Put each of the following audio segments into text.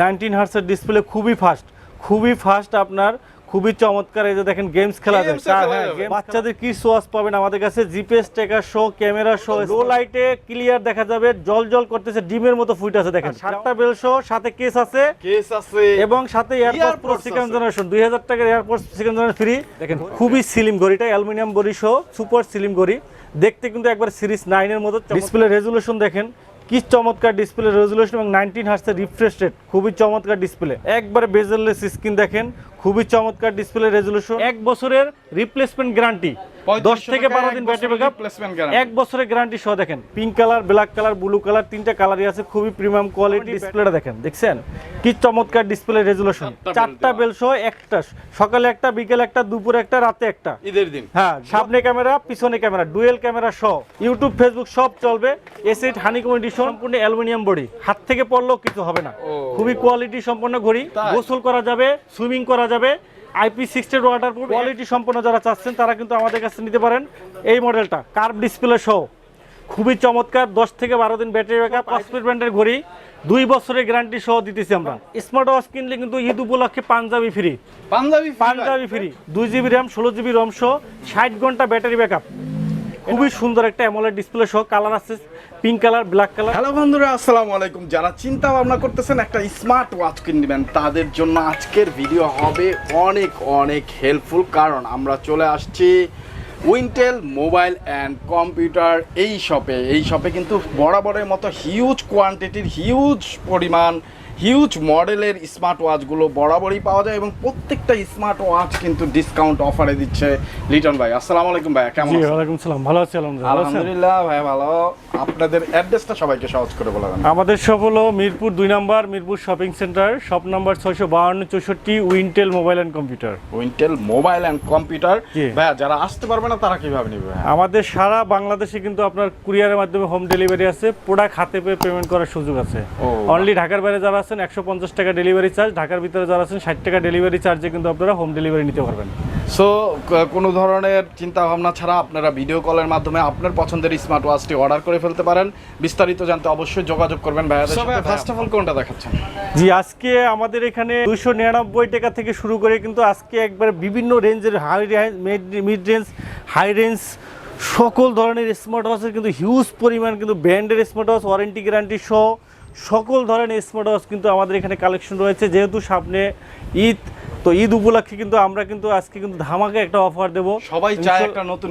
19 হার্টজের display, খুবই fast আপনার, খুবই চমৎকার। এই যে দেখেন গেমস খেলা যায়, বাচ্চাদের কিডস ওয়াচ পাবেন আমাদের কাছে, জিপিএস ট্র্যাকার সহ, ক্যামেরা সহ, লো লাইটে ক্লিয়ার দেখা যাবে, জল করতেছে, ডিমের মতো ফুট আছে দেখেন, 7টা বেল সহ, সাথে কেস আছে এবং সাথে এয়ারপোর্ট প্রো সেকেন্ড জেনারেশন 2000 টাকার এয়ারপোর্ট সেকেন্ড জেনারেশন ফ্রি। দেখেন খুবই স্লিম ঘড়িটা, অ্যালুমিনিয়াম বডি সহ সুপার স্লিম ঘড়ি, দেখতে কিন্তু একবার সিরিজ 9 এর মতো। ডিসপ্লে রেজুলেশন দেখেন কি চমৎকার, ডিসপ্লে রেজুলেশন এবং 19 হার্টজের রিফ্রেশ রেট, খুবই চমৎকার ডিসপ্লে, একবারে বেজেললেস স্ক্রিন দেখেন, খুবই চমৎকার ডিসপ্লে রেজুলেশন, 1 বছরের রিপ্লেসমেন্ট গ্যারান্টি, 10 থেকে 12 দিন ব্যাটারি ব্যাকআপ, 1 বছরের গ্যারান্টি সহ। দেখেন pink colour, black colour, blue colour, 3টা কালারই আছে, খুবই প্রিমিয়াম কোয়ালিটি। ডিসপ্লেটা দেখেন, দেখছেন কি চমৎকার ডিসপ্লে রেজুলেশন, 4টা বেল সহ, একটা সকালে একটা, বিকেলে একটা, দুপুরে একটা, রাতে একটা, ঈদের দিন। হ্যাঁ, সামনে ক্যামেরা, পিছনে ক্যামেরা, ডুয়েল ক্যামেরা সহ, ইউটিউব ফেসবুক সব চলবে। এসএইট হানিকম এডিশন, সম্পূর্ণ অ্যালুমিনিয়াম বডি, হাত থেকে পড়লেও কিছু হবে না, খুবই কোয়ালিটি সম্পন্ন ঘড়ি, গোসল করা যাবে, সুইমিং করা যাবে, IP60 ওয়াটারপ্রুফ, কোয়ালিটি সম্পন্ন যারা চাচ্ছেন তারা কিন্তু আমাদের কাছে নিতে পারেন। এই মডেলটা কার্ভ ডিসপ্লে সহ, খুবই চমৎকার, 10 থেকে 12 দিন ব্যাটারি ব্যাকআপ, অক্সফোর্ড ব্র্যান্ডের ঘড়ি, 2 বছরের গ্যারান্টি সহ দিতেছি আমরা। স্মার্ট ওয়াচ কিনলে কিন্তু ঈদ উপলক্ষে panjabi free, 2GB RAM, 16GB রম সহ, 60 ঘন্টা ব্যাটারি ব্যাকআপ, খুবই সুন্দর একটা অ্যামোলেড ডিসপ্লে সহ, কালার আছে pink colour, black colour. Hello বন্ধুরা, আসসালামু আলাইকুম। যারা চিন্তা ভাবনা করতেছেন একটা স্মার্ট ওয়াচ কিনবেন, তাদের জন্য আজকের ভিডিও হবে অনেক হেল্পফুল, কারণ আমরা চলে আসছি উইন্টেল মোবাইল অ্যান্ড কম্পিউটার এই শপে কিন্তু বরাবরের মতো হিউজ কোয়ান্টিটির, হিউজ পরিমাণ, হিউজ মডেলের স্মার্ট ওয়াচগুলো বরাবরই পাওয়া যায় এবং প্রত্যেকটা স্মার্ট ওয়াচ কিন্তু ডিসকাউন্ট অফারে দিচ্ছে লিটন ভাই। আসসালামু আলাইকুম ভাই, কেমন আছেন? ওয়ালাইকুম সালাম, ভালো আছি আলহামদুলিল্লাহ ভাই, ভালো। আপনাদের অ্যাড্রেসটা সবাইকে সহজ করে বলা যান। আমাদের শপ হলো মিরপুর 2 নম্বর, Mirpur shopping centre, shop number 65264, Wintel mobile and computer. Wintel mobile and computer ভাই, যারা আসতে পারবে না তারা কিভাবে নেবে? আমাদের সারা বাংলাদেশে কিন্তু আপনার কুরিয়ারের মাধ্যমে হোম ডেলিভারি আছে, প্রোডাক্ট হাতে পেয়ে পেমেন্ট করার সুযোগ আছে। অনলি ঢাকার বাইরে যারা আছেন 150 টাকা ডেলিভারি চার্জ, ঢাকার ভিতরে যারা আছেন 60 টাকা ডেলিভারি চার্জে কিন্তু আপনারা হোম ডেলিভারি নিতে পারবেন। সো কোনো ধরনের চিন্তা ভাবনা ছাড়া আপনারা ভিডিও কলের মাধ্যমে আপনার পছন্দের স্মার্ট ওয়াচটি অর্ডার করে ফেলতে পারেন। বিস্তারিত জানতে অবশ্যই যোগাযোগ করবেন ভাইয়াদের সাথে। ফার্স্ট অফ অল কোনটা দেখাচ্ছেন? জি, আজকে আমাদের এখানে 299 টাকা থেকে শুরু করে কিন্তু আজকে একবার বিভিন্ন রেঞ্জের, মিড রেঞ্জ, হাই রেঞ্জ, সকল ধরনের স্মার্ট ওয়াচের কিন্তু হিউজ পরিমাণ কিন্তু ব্র্যান্ডের স্মার্ট ওয়াচ, ওয়ারেন্টি গ্যারান্টি সহ সকল ধরনের স্মার্ট ওয়াচ কিন্তু আমাদের এখানে কালেকশন রয়েছে। যেহেতু সামনে ঈদ, তো ঈদ উপলক্ষে কিন্তু আমরা কিন্তু আজকে কিন্তু ধামাকা একটা অফার দেবো। সবাই চায় একটা নতুন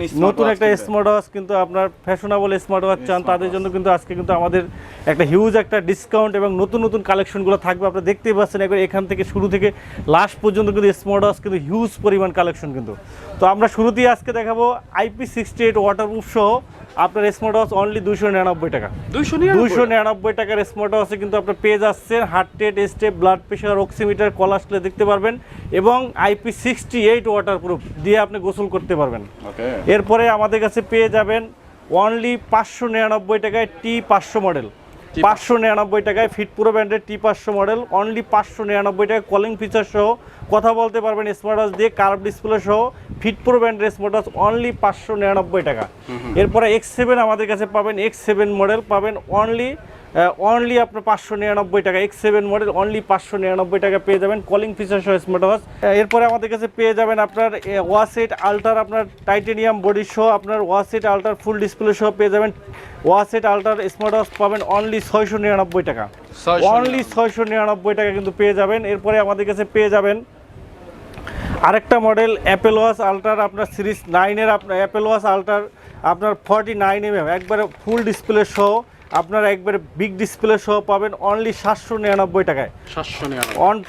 একটা স্মার্ট ওয়াচ, কিন্তু আপনার ফ্যাশনেবল স্মার্ট ওয়াচ চান, তাদের জন্য কিন্তু আজকে কিন্তু আমাদের একটা হিউজ একটা ডিসকাউন্ট এবং নতুন কালেকশনগুলো থাকবে। আপনারা দেখতেই পাচ্ছেন একবার এখান থেকে শুরু থেকে লাস্ট পর্যন্ত কিন্তু স্মার্ট ওয়াচ কিন্তু হিউজ পরিমাণ কালেকশন কিন্তু। তো আমরা শুরুতেই আজকে দেখাবো IP68 ওয়াটারপ্রুফ সহ আপনার স্মার্ট ওয়াচ অনলি 299 টাকা। 299 টাকার স্মার্ট ওয়াচে কিন্তু আপনার পেয়ে যাচ্ছেন heart rate, step, blood pressure, oximeter, কলাস্টলে দেখতে পারবেন এবং IP68 ওয়াটারপ্রুফ দিয়ে আপনি গোসল করতে পারবেন। এরপরে আমাদের কাছে পেয়ে যাবেন অনলি 599 টাকায় T500 মডেল, 599 টাকায় ফিট প্রো ব্র্যান্ডের T500 মডেল, অনলি 599 টাকায় কলিং ফিচার সহ কথা বলতে পারবেন স্মার্ট ওয়াচ দিয়ে, কার্ভ ডিসপ্লে সহ ফিট প্রো ব্র্যান্ডের স্মার্ট ওয়াচ অনলি 599 টাকা। এরপরে X7 আমাদের কাছে পাবেন, X7 মডেল পাবেন অনলি আপনার 599 টাকা। X7 মডেল অনলি 599 টাকা পেয়ে যাবেন কলিং ফিচার সহ স্মার্ট ওয়াচ। এরপরে আমাদের কাছে পেয়ে যাবেন আপনার ওয়াচেট আল্ট্রার, আপনার টাইটেনিয়াম বডি সহ আপনার ওয়াচেট আল্ট্রার ফুল ডিসপ্লে সহ পেয়ে যাবেন। ওয়াচেট আল্ট্রার স্মার্ট ওয়াচ পাবেন অনলি 699 টাকা, অনলি 699 টাকা কিন্তু পেয়ে যাবেন। এরপরে আমাদের কাছে পেয়ে যাবেন আরেকটা মডেল অ্যাপেল ওয়াচ আল্ট্রার, আপনার সিরিজ 9-এর আপনার অ্যাপেল ওয়াচ আল্ট্রার আপনার 49mm একবারে ফুল ডিসপ্লে সহ আপনার একবারে বিগ ডিসপ্লে সহ পাবেন অনলি 799 টাকায়।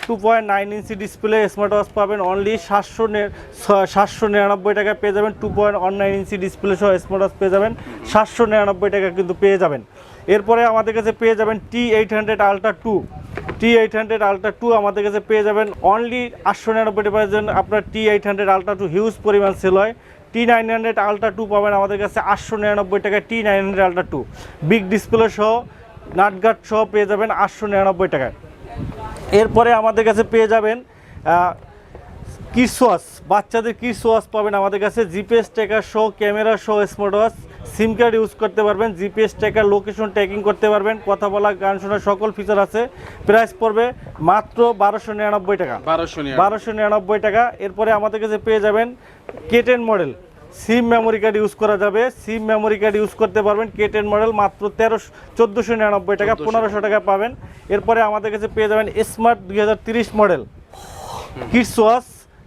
2.9 ইঞ্চি ডিসপ্লে স্মার্ট ওয়াচ পাবেন অনলি 799 টাকায় পেয়ে যাবেন। 2.19 ইঞ্চি ডিসপ্লে সহ স্মার্ট ওয়াচ পেয়ে যাবেন 799 টাকা কিন্তু পেয়ে যাবেন। এরপরে আমাদের কাছে পেয়ে যাবেন T800 Ultra 2, T800 Ultra 2 আমাদের কাছে পেয়ে যাবেন অনলি 899 টাকা। আপনার T800 Ultra 2 হিউজ পরিমাণ সেল হয়। T900 Ultra 2 পাবেন আমাদের কাছে 899 টাকায়, T900 Ultra 2 বিগ ডিসপ্লে সহ নাটগার্ড সহ পেয়ে যাবেন 899 টাকায়। এরপরে আমাদের কাছে পেয়ে যাবেন কিডস ওয়াচ, বাচ্চাদের কিডস ওয়াচ পাবেন আমাদের কাছে, জিপিএস ট্র্যাকার সহ, ক্যামেরা সহ স্মার্ট ওয়াচ, সিম কার্ড ইউজ করতে পারবেন, জিপিএস ট্র্যাকার, লোকেশন ট্র্যাকিং করতে পারবেন, কথা বলা, গান শোনার সকল ফিচার আছে। প্রাইস পড়বে মাত্র 1299 টাকা, 1299 টাকা। এরপরে আমাদের কাছে পেয়ে যাবেন K10 মডেল সিম মেমোরি কার্ড ইউজ করা যাবে, সিম মেমোরি কার্ড ইউজ করতে পারবেন। K10 মডেল মাত্র 1499 টাকা, 1500 টাকা পাবেন। এরপরে আমাদের কাছে পেয়ে যাবেন smart 2030 model kids watch,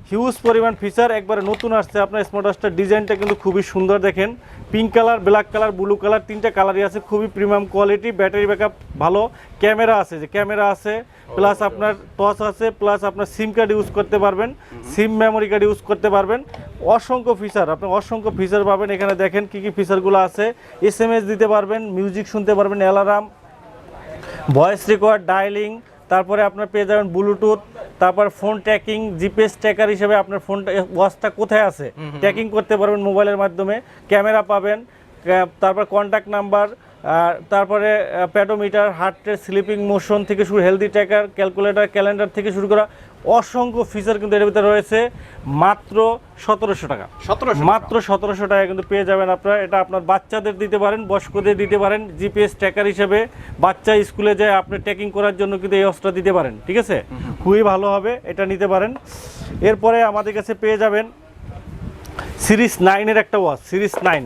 huge পরিমাণ ফিচার, একবারে নতুন আসছে আপনার স্মার্ট ওয়াচটার ডিজাইনটা কিন্তু খুবই সুন্দর। দেখেন pink colour, black colour, blue colour, তিনটা কালারই আছে, খুবই প্রিমিয়াম কোয়ালিটি। ব্যাটারি ব্যাকআপ ভালো, ক্যামেরা আছে, যে ক্যামেরা আছে, প্লাস আপনার টর্চ আছে, প্লাস আপনার সিম কার্ড ইউজ করতে পারবেন, সিম মেমোরি কার্ড ইউজ করতে পারবেন। অসংখ্য ফিচার, আপনি অসংখ্য ফিচার পাবেন এখানে। দেখেন কি কি ফিচারগুলো আছে, SMS দিতে পারবেন, মিউজিক শুনতে পারবেন, অ্যালার্ম, ভয়েস রেকর্ড, ডায়ালিং, তারপরে আপনার পেয়ে যাবেন ব্লুটুথ, তারপর ফোন ট্র্যাকিং, জিপিএস ট্র্যাকার হিসেবে আপনার ফোনটা ওয়াচটা কোথায় আছে ট্র্যাকিং করতে পারবেন মোবাইলের মাধ্যমে, ক্যামেরা পাবেন, তারপর কন্ট্যাক্ট নাম্বার, তারপরে প্যাডোমিটার, হার্ট রেট, স্লিপিং মোশন থেকে শুরু, হেলদি ট্র্যাকার, ক্যালকুলেটর, ক্যালেন্ডার থেকে শুরু করা অসংখ্য ফিচার কিন্তু এর ভিতরে রয়েছে। মাত্র 1700 টাকা, মাত্র 1700 টাকা কিন্তু পেয়ে যাবেন আপনারা। এটা আপনার বাচ্চাদের দিতে পারেন, বয়স্কদের দিতে পারেন, জিপিএস ট্র্যাকার হিসেবে বাচ্চা স্কুলে যায় আপনি ট্র্যাকিং করার জন্য কিন্তু এই ওয়াচটা দিতে পারেন, ঠিক আছে, খুবই ভালো হবে, এটা নিতে পারেন। এরপরে আমাদের কাছে পেয়ে যাবেন সিরিজ 9-এর একটা ওয়াচ, সিরিজ 9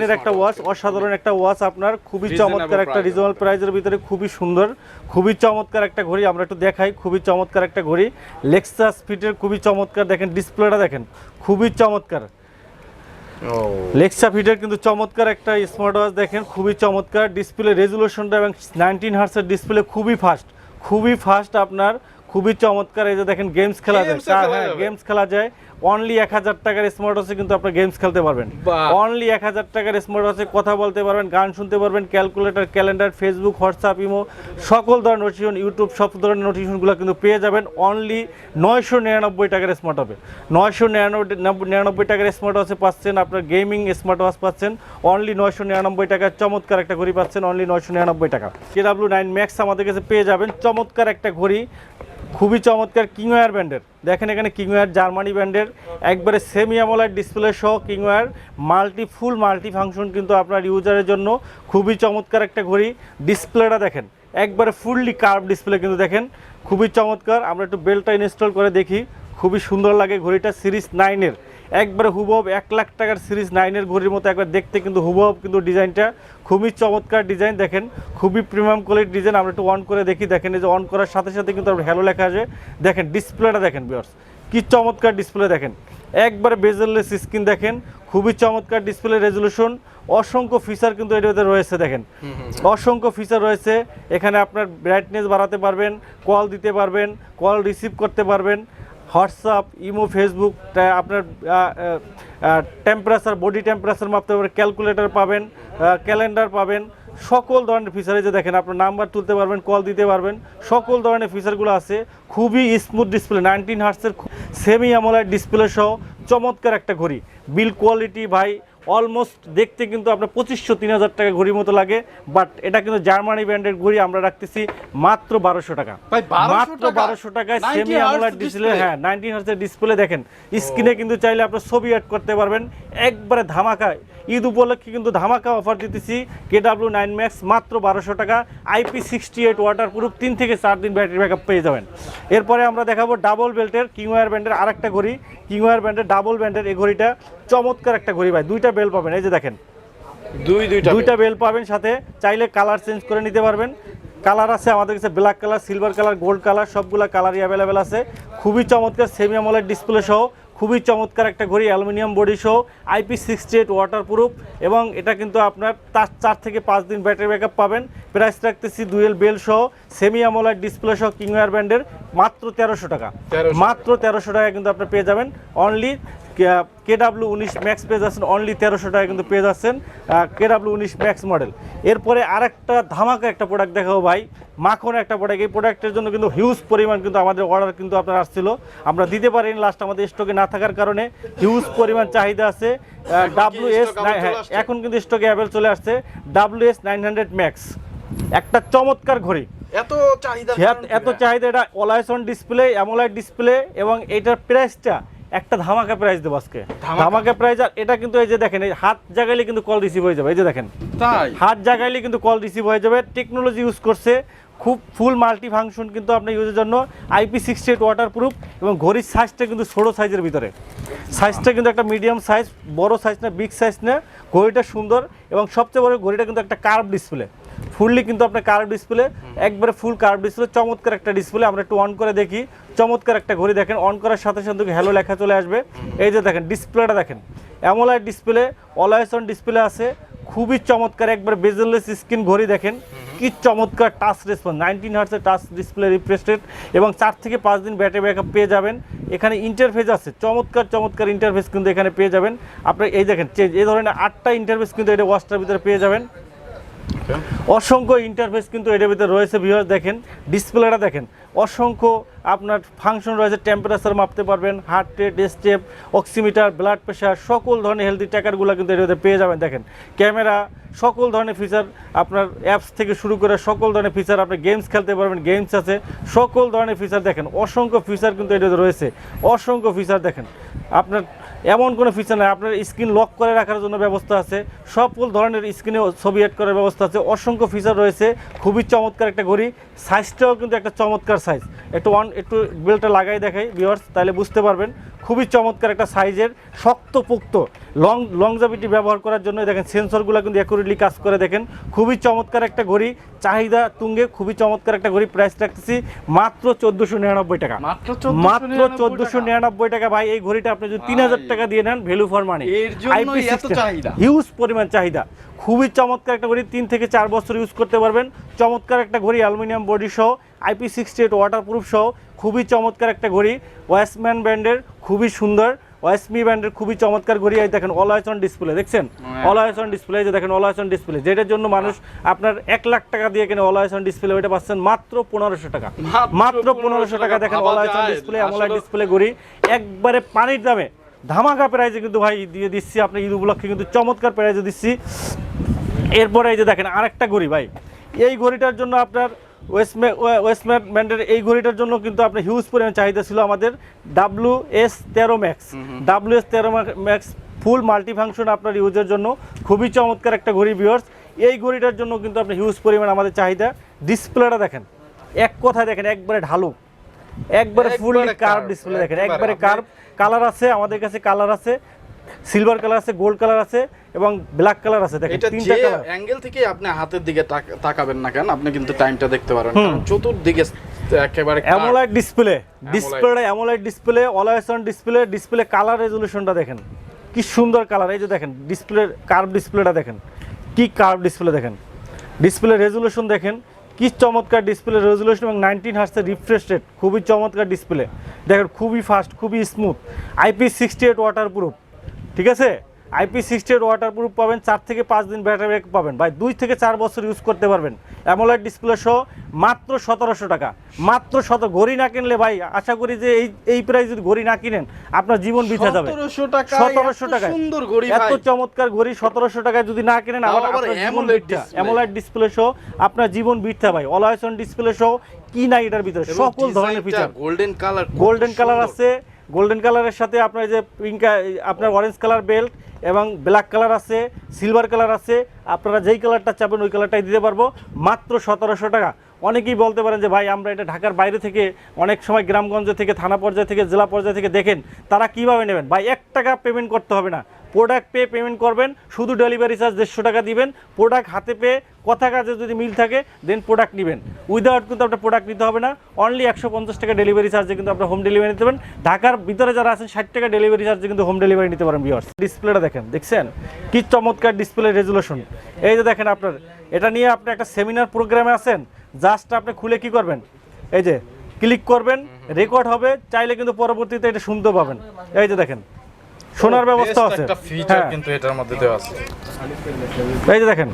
এর একটা ওয়াচ, অসাধারণ একটা ওয়াচ আপনার, খুবই চমৎকার একটা রিজনেবল প্রাইসের ভিতরে, খুবই সুন্দর, খুবই চমৎকার একটা ঘড়ি। আমরা একটু দেখাই, খুবই চমৎকার একটা ঘড়ি, লেক্সাস ফিটের, খুবই চমৎকার। দেখেন ডিসপ্লেটা দেখেন, খুবই চমৎকার। লেক্সা ফিটের কিন্তু চমৎকার একটা স্মার্ট ওয়াচ, দেখেন খুবই চমৎকার। ডিসপ্লে রেজুলেশনটা এবং 19 হার্টজের ডিসপ্লে খুবই ফাস্ট, খুবই ফাস্ট আপনার, খুবই চমৎকার। এই যে দেখেন গেমস খেলা যায়, হ্যাঁ গেমস খেলা যায়। অনলি 1000 টাকার স্মার্ট ওয়াচে কিন্তু আপনি গেমস খেলতে পারবেন, অনলি 1000 টাকার স্মার্ট ওয়াচে কথা বলতে পারবেন, গান শুনতে পারবেন, calculator, calendar, Facebook, WhatsApp, imo, সকল ধরনের নোটিফিকেশন, ইউটিউব, সব ধরনের নোটিফিকেশনগুলো কিন্তু পেয়ে যাবেন অনলি 999 টাকার স্মার্ট ওয়াচে। 999 টাকার স্মার্ট ওয়াচে পাচ্ছেন আপনার গেমিং স্মার্ট ওয়াচ পাচ্ছেন অনলি 999 টাকার, চমৎকার একটা ঘড়ি পাচ্ছেন অনলি 999 টাকা। KW9 ম্যাক্স আমাদের কাছে পেয়ে যাবেন, চমৎকার একটা ঘড়ি, খুবই চমৎকার, কিংওয়্যার ব্র্যান্ডের। দেখেন এখানে কিংওয়্যার জার্মানি ব্র্যান্ডের, একবারে সেমি অ্যামোলেড ডিসপ্লে সহ কিংওয়্যার ফুল মাল্টি ফাংশন কিন্তু আপনার ইউজারের জন্য খুবই চমৎকার একটা ঘড়ি। ডিসপ্লেটা দেখেন একবারে ফুললি কার্ভ ডিসপ্লে কিন্তু, দেখেন খুবই চমৎকার। আমরা একটু বেলটা ইনস্টল করে দেখি, খুবই সুন্দর লাগে ঘড়িটা। সিরিজ 9-এর একবারে হুবহু 1 লাখ টাকার সিরিজ 9-এর ঘড়ির মতো একবার দেখতে কিন্তু হুবহু কিন্তু ডিজাইনটা খুবই চমৎকার ডিজাইন, দেখেন খুবই প্রিমিয়াম কোয়ালিটির ডিজাইন। আমরা একটু অন করে দেখি, দেখেন এই যে অন করার সাথে সাথে কিন্তু আপনার হ্যালো লেখা আসে। দেখেন ডিসপ্লেটা দেখেন ভিউয়ার্স, কি চমৎকার ডিসপ্লে, দেখেন একবারে বেজেললেস স্ক্রিন, দেখেন খুবই চমৎকার ডিসপ্লে রেজুলেশন। অসংখ্য ফিচার কিন্তু এর মধ্যে রয়েছে, দেখেন অসংখ্য ফিচার রয়েছে। এখানে আপনার ব্রাইটনেস বাড়াতে পারবেন, কল দিতে পারবেন, কল রিসিভ করতে পারবেন, হোয়াটসঅ্যাপ, ইমো, ফেসবুক, আপনার টেম্পারেচার, বডি টেম্পারেচার মাপতে পারবেন, ক্যালকুলেটর পাবেন, ক্যালেন্ডার পাবেন, সকল ধরনের ফিচার। যে দেখেন আপনার নাম্বার তুলতে পারবেন, কল দিতে পারবেন, সকল ধরনের ফিচারগুলো আছে। খুবই স্মুথ ডিসপ্লে, 19 হার্টসের সেমি অ্যামোলেড ডিসপ্লে সহ চমৎকার একটা ঘড়ি। বিল কোয়ালিটি ভাই অলমোস্ট দেখতে কিন্তু আপনার 2500-3000 টাকা ঘড়ির মতো লাগে, বাট এটা কিন্তু জার্মানি ব্র্যান্ডের ঘড়ি আমরা রাখতেছি মাত্র 1200 টাকা, মাত্র 1200 টাকায় সেমি অ্যামোলেড ডিসপ্লে। হ্যাঁ 19 হার্টজের ডিসপ্লে, দেখেন স্ক্রিনে কিন্তু চাইলে আপনার ছবি অ্যাড করতে পারবেন। একবারে ধামাকা, ঈদ উপলক্ষে কিন্তু ধামাকা অফার দিতেছি। KW9 ম্যাক্স মাত্র 1200 টাকা, IP68 ওয়াটারপ্রুফ, 3 থেকে 4 দিন ব্যাটারি ব্যাকআপ পেয়ে যাবেন। এরপরে আমরা দেখাবো ডাবল বেল্টের কিংওয়্যার ব্র্যান্ডের আরেকটা ঘড়ি, কিংওয়্যার ব্র্যান্ডের ডাবল ব্র্যান্ডের এই ঘড়িটা চমৎকার একটা ঘড়ি ভাই। দুইটা বেল পাবেন, এই যে দেখেন দুইটা বেল পাবেন, সাথে চাইলে কালার চেঞ্জ করে নিতে পারবেন। কালার আছে আমাদের কাছে black colour, silver colour, gold colour, সবগুলা কালারই অ্যাভেলেবেল আছে। খুবই চমৎকার সেমি অ্যামোলেড ডিসপ্লে সহ খুবই চমৎকার একটা ঘড়ি, অ্যালুমিনিয়াম বডি সহ, IP68 ওয়াটারপ্রুফ, এবং এটা কিন্তু আপনার 4 থেকে 5 দিন ব্যাটারি ব্যাকআপ পাবেন। প্রাইস রাখতেছি ডুয়েল বেল সহ সেমি অ্যামোলেড ডিসপ্লে সহ কিংওয়্যার ব্র্যান্ডের মাত্র 1300 টাকা, মাত্র 1300 টাকা কিন্তু আপনি পেয়ে যাবেন অনলি। KW19 ম্যাক্স পেয়ে যাচ্ছেন অনলি 1300 টাকা কিন্তু পেয়ে যাচ্ছেন KW19 ম্যাক্স মডেল। এরপরে আরেকটা ধামাকা একটা প্রোডাক্ট দেখাবো ভাই, মাখন একটা প্রোডাক্ট। এই প্রোডাক্টের জন্য কিন্তু হিউজ পরিমাণ কিন্তু আমাদের অর্ডার কিন্তু আপনার আসছিল, আমরা দিতে পারিনি লাস্ট, আমাদের স্টকে না থাকার কারণে। হিউজ পরিমাণ চাহিদা আছে। WS, হ্যাঁ এখন কিন্তু স্টকে অ্যাভেল চলে আসছে। WS 900 ম্যাক্স একটা চমৎকার ঘড়ি, এত চাহিদা, এটা always on display, AMOLED display, এবং এটার প্রাইসটা একটা ধামাকা প্রাইস দেবো আজকে, ধামাকা প্রাইস। আর এটা কিন্তু এই যে দেখেন, এই হাত জাগাইলে কিন্তু কল রিসিভ হয়ে যাবে, এই যে দেখেন তাই হাত জাগাইলে কিন্তু কল রিসিভ হয়ে যাবে। টেকনোলজি ইউজ করছে, খুব ফুল মাল্টি ফাংশন কিন্তু আপনার ইউজের জন্য। IP68 ওয়াটারপ্রুফ এবং ঘড়ির সাইজটা কিন্তু ছোটো সাইজের ভিতরে, সাইজটা কিন্তু একটা মিডিয়াম সাইজ, বড় সাইজ না, বিগ সাইজ না। ঘড়িটা সুন্দর এবং সবচেয়ে বড় ঘড়িটা কিন্তু একটা কার্ভ ডিসপ্লে, ফুললি কিন্তু আপনার কার্ভ ডিসপ্লে, একবারে ফুল কার্ভ ডিসপ্লে, চমৎকার একটা ডিসপ্লে। আমরা একটু অন করে দেখি, চমৎকার একটা ঘড়ি দেখেন। অন করার সাথে সাথে হ্যালো লেখা চলে আসবে। এই যে দেখেন ডিসপ্লেটা দেখেন, AMOLED display, always on display আছে, খুবই চমৎকার, একবার বেজেললেস স্ক্রিন ঘড়ি দেখেন, কি চমৎকার টাচ রেসপন্স, 19 হার্টজের টাচ ডিসপ্লে রিফ্রেশ রেট এবং 4 থেকে 5 দিন ব্যাটারি ব্যাকআপ পেয়ে যাবেন। এখানে ইন্টারফেস আছে, চমৎকার চমৎকার ইন্টারফেস কিন্তু এখানে পেয়ে যাবেন। আপনার এই দেখেন চেঞ্জ, এই ধরনের 8টা ইন্টারফেস কিন্তু এটা ওয়াচটার ভিতরে পেয়ে যাবেন। অসংখ্য ইন্টারফেস কিন্তু এটার ভিতরে রয়েছে ভিউয়ার্স। দেখেন ডিসপ্লেটা দেখেন, অসংখ্য আপনার ফাংশন রয়েছে। টেম্পারেচার মাপতে পারবেন, heart rate, step, oximeter, blood pressure, সকল ধরনের হেলদি ট্র্যাকারগুলো কিন্তু এর ভিতরে পেয়ে যাবেন। দেখেন ক্যামেরা, সকল ধরনের ফিচার, আপনার অ্যাপস থেকে শুরু করে সকল ধরনের ফিচার, আপনি গেমস খেলতে পারবেন, গেমস আছে, সকল ধরনের ফিচার দেখেন, অসংখ্য ফিচার কিন্তু এটাতে রয়েছে, অসংখ্য ফিচার দেখেন। আপনার এমন কোনো ফিচার নাই, আপনার স্ক্রিন লক করে রাখার জন্য ব্যবস্থা আছে, সকল ধরনের স্ক্রিনে ছবি অ্যাড করার ব্যবস্থা আছে, অসংখ্য ফিচার রয়েছে। খুবই চমৎকার একটা ঘড়ি, সাইজটাও কিন্তু একটা চমৎকার সাইজ। একটু বেলটা লাগাই দেখাই ভিউয়ার্স, তাহলে বুঝতে পারবেন। খুবই চমৎকার একটা সাইজের, শক্তপোক্ত, লংজাভিটি ব্যবহার করার জন্য দেখেন সেন্সরগুলো কিন্তু অ্যাকুরেটলি কাজ করে। দেখেন খুবই চমৎকার একটা ঘড়ি, চাহিদা তুঙ্গে, খুবই চমৎকার একটা ঘড়ি। প্রাইস রাখতেছি মাত্র 1499 টাকা, মাত্র 1499 টাকা। ভাই এই ঘড়িটা আপনি যদি 3000 টাকা দিয়ে নেন, ভ্যালু ফর মানি। হিউজ পরিমাণ চাহিদা, খুবই চমৎকার একটা ঘড়ি, 3 থেকে 4 বছর ইউজ করতে পারবেন। চমৎকার একটা ঘড়ি, অ্যালুমিনিয়াম বডি সহ, IP68 ওয়াটারপ্রুফ সহ, খুবই চমৎকার একটা ঘড়ি। ওয়েস্টম্যান ব্র্যান্ডের, খুবই সুন্দর, ওয়েস্টমি ব্র্যান্ডের খুবই চমৎকার ঘড়ি। এই দেখেন অলওয়েজ অন ডিসপ্লে, দেখছেন অলওয়েজ অন ডিসপ্লে, যে দেখেন অলওয়েজ অন ডিসপ্লে, যেটার জন্য মানুষ আপনার 1 লাখ টাকা দিয়ে কিনে অলওয়েজ অন ডিসপ্লে, ওইটা পাচ্ছেন মাত্র 1500 টাকা, মাত্র 1500 টাকা। দেখেন always on display, AMOLED display ঘড়ি, একবারে পানির দামে ধামাকা প্রাইজে কিন্তু ভাই দিয়ে দিচ্ছি। আপনি ঈদ উপলক্ষে কিন্তু চমৎকার প্রাইজে দিচ্ছি। এরপরে এই যে দেখেন আরেকটা ঘড়ি ভাই, এই ঘড়িটার জন্য আপনার ওয়েস্টম্যান ব্র্যান্ডের এই ঘড়িটার জন্য কিন্তু আপনার হিউজ পরিমাণ চাহিদা ছিল আমাদের। WS13 ম্যাক্স, WS13 ম্যাক্স ফুল মাল্টি ফাংশন আপনার ইউজের জন্য, খুবই চমৎকার একটা ঘড়ি ভিউয়ার্স। এই ঘড়িটার জন্য কিন্তু আপনার হিউজ পরিমাণ আমাদের চাহিদা। ডিসপ্লেটা দেখেন, এক কথায় দেখেন একবারে ঢালু, একবারে ফুললি কার্ভ ডিসপ্লে দেখেন, একবারে কার্ভ। কালার আছে আমাদের কাছে, কালার আছে সিলভার কালার আছে, গোল্ড কালার আছে এবং ব্ল্যাক কালার আছে। দেখেন তিনটা কালার। অ্যাঙ্গেল থেকে আপনি হাতের দিকে তাকাবেন না কেন, আপনি কিন্তু টাইমটা দেখতে পারবেন, কারণ চতুর্দিকে একেবারে অ্যামোলেড ডিসপ্লে, ডিসপ্লেটা AMOLED display, always on display. Display colour রেজোলিউশনটা দেখেন, কি সুন্দর কালার। এই যে দেখেন ডিসপ্লে কার্ভ ডিসপ্লেটা দেখেন, কি কার্ভ ডিসপ্লে দেখেন, ডিসপ্লে রেজোলিউশন দেখেন, কি চমৎকার ডিসপ্লে রেজোলিউশন এবং 19 হার্টজের রিফ্রেশ রেট, খুবই চমৎকার ডিসপ্লে দেখেন, খুবই ফাস্ট, খুবই স্মুথ। IP68 ওয়াটারপ্রুফ, ঠিক আছে, IP68 ওয়াটারপ্রুফ পাবেন, 4 থেকে 5 দিন ব্যাটারি ব্যাকআপ পাবেন ভাই, 2 থেকে 4 বছর ইউজ করতে পারবেন। অ্যামোলেড ডিসপ্লে সহ মাত্র 1700 টাকা, মাত্র 17। ঘড়ি না কিনলে ভাই আশা করি যে এই প্রাইস যদি ঘড়ি না কিনেন আপনার জীবন বৃথা যাবে। 1700 টাকা সুন্দর ঘড়ি, এত চমৎকার ঘড়ি 1700 টাকায় যদি না কিনেন আবার অ্যামোলেড ডিসপ্লে সহ আপনার জীবন বৃথা ভাই। অলওয়েজ অন ডিসপ্লে সহ কি নাই এটার ভিতরে, সকল ধরনের ফিচার। গোল্ডেন কালার আছে, গোল্ডেন কালারের সাথে আপনার যে পিঙ্ক, আপনার অরেঞ্জ কালার বেল্ট এবং ব্ল্যাক কালার আছে, সিলভার কালার আছে। আপনারা যেই কালারটা চাবেন ওই কালারটাই দিতে পারবো, মাত্র 1700 টাকা। অনেকেই বলতে পারেন যে ভাই আমরা এটা ঢাকার বাইরে থেকে, অনেক সময় গ্রামগঞ্জ থেকে, থানা পর্যায় থেকে, জেলা পর্যায় থেকে দেখেন, তারা কিভাবে নেবেন ভাই? 1 টাকা পেমেন্ট করতে হবে না, প্রোডাক্ট পেমেন্ট করবেন, শুধু ডেলিভারি চার্জ 150 টাকা দিবেন। প্রোডাক্ট হাতে পেয়ে কথা কাজে যদি মিল থাকে দেন প্রোডাক্ট নেবেন, উইদাউট কিন্তু আপনার প্রোডাক্ট নিতে হবে না। অনলি 150 টাকা ডেলিভারি চার্জে কিন্তু আপনার হোম ডেলিভারি নিতে পারেন। ঢাকার ভিতরে যারা আছেন 60 টাকা ডেলিভারি চার্জে কিন্তু হোম ডেলিভারি নিতে পারেন ভিউয়ার্স। ডিসপ্লেটা দেখেন, দেখছেন কি চমৎকার ডিসপ্লে রেজোলিউশন। এই যে দেখেন আপনার এটা নিয়ে আপনি একটা সেমিনার প্রোগ্রামে আছেন, জাস্ট আপনি খুলে কি করবেন, এই যে ক্লিক করবেন, রেকর্ড হবে, চাইলে কিন্তু পরবর্তীতে এটা শুনতে পাবেন। এই যে দেখেন শোনার ব্যবস্থা আছে, একটা ফিচার কিন্তু এটার মধ্যে দেওয়া আছে। এই যে দেখেন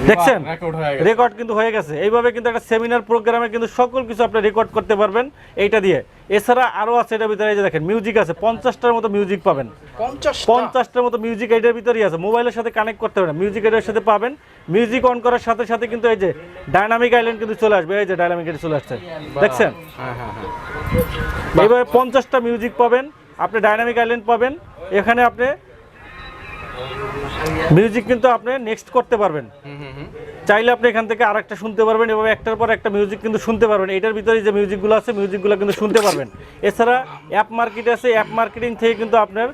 দেখছেন রেকর্ড হয়ে গেছে। রেকর্ড কিন্তু হয়ে গেছে। এইভাবে কিন্তু একটা সেমিনার প্রোগ্রামে কিন্তু সকল কিছু আপনি রেকর্ড করতে পারবেন এইটা দিয়ে। এছাড়া আরো আছে এটার ভিতরে, এই যে দেখেন মিউজিক আছে, 50টার মতো মিউজিক পাবেন। 50টার মতো মিউজিক এটার ভিতরেই আছে, মোবাইলের সাথে কানেক্ট করতে পারবেন, মিউজিক এটার সাথে পাবেন। মিউজিক অন করার সাথে সাথে কিন্তু এই যে ডাইনামিক আইল্যান্ড কিন্তু চলে আসবে, এই যে ডাইনামিক আইল্যান্ড চলে আসছে, দেখছেন। এইভাবে 50টা মিউজিক পাবেন আপনি, ডাইনামিক আইল্যান্ড পাবেন। এখানে আপনি মিউজিক কিন্তু আপনি নেক্সট করতে পারবেন, চাইলে আপনি এখান থেকে আরেকটা শুনতে পারবেন, এভাবে একটার পর একটা মিউজিক কিন্তু শুনতে পারবেন। এটার ভিতরে যে মিউজিকগুলো আছে মিউজিকগুলো কিন্তু শুনতে পারবেন। এছাড়া অ্যাপ মার্কেট আছে, অ্যাপ মার্কেটিং থেকে কিন্তু আপনার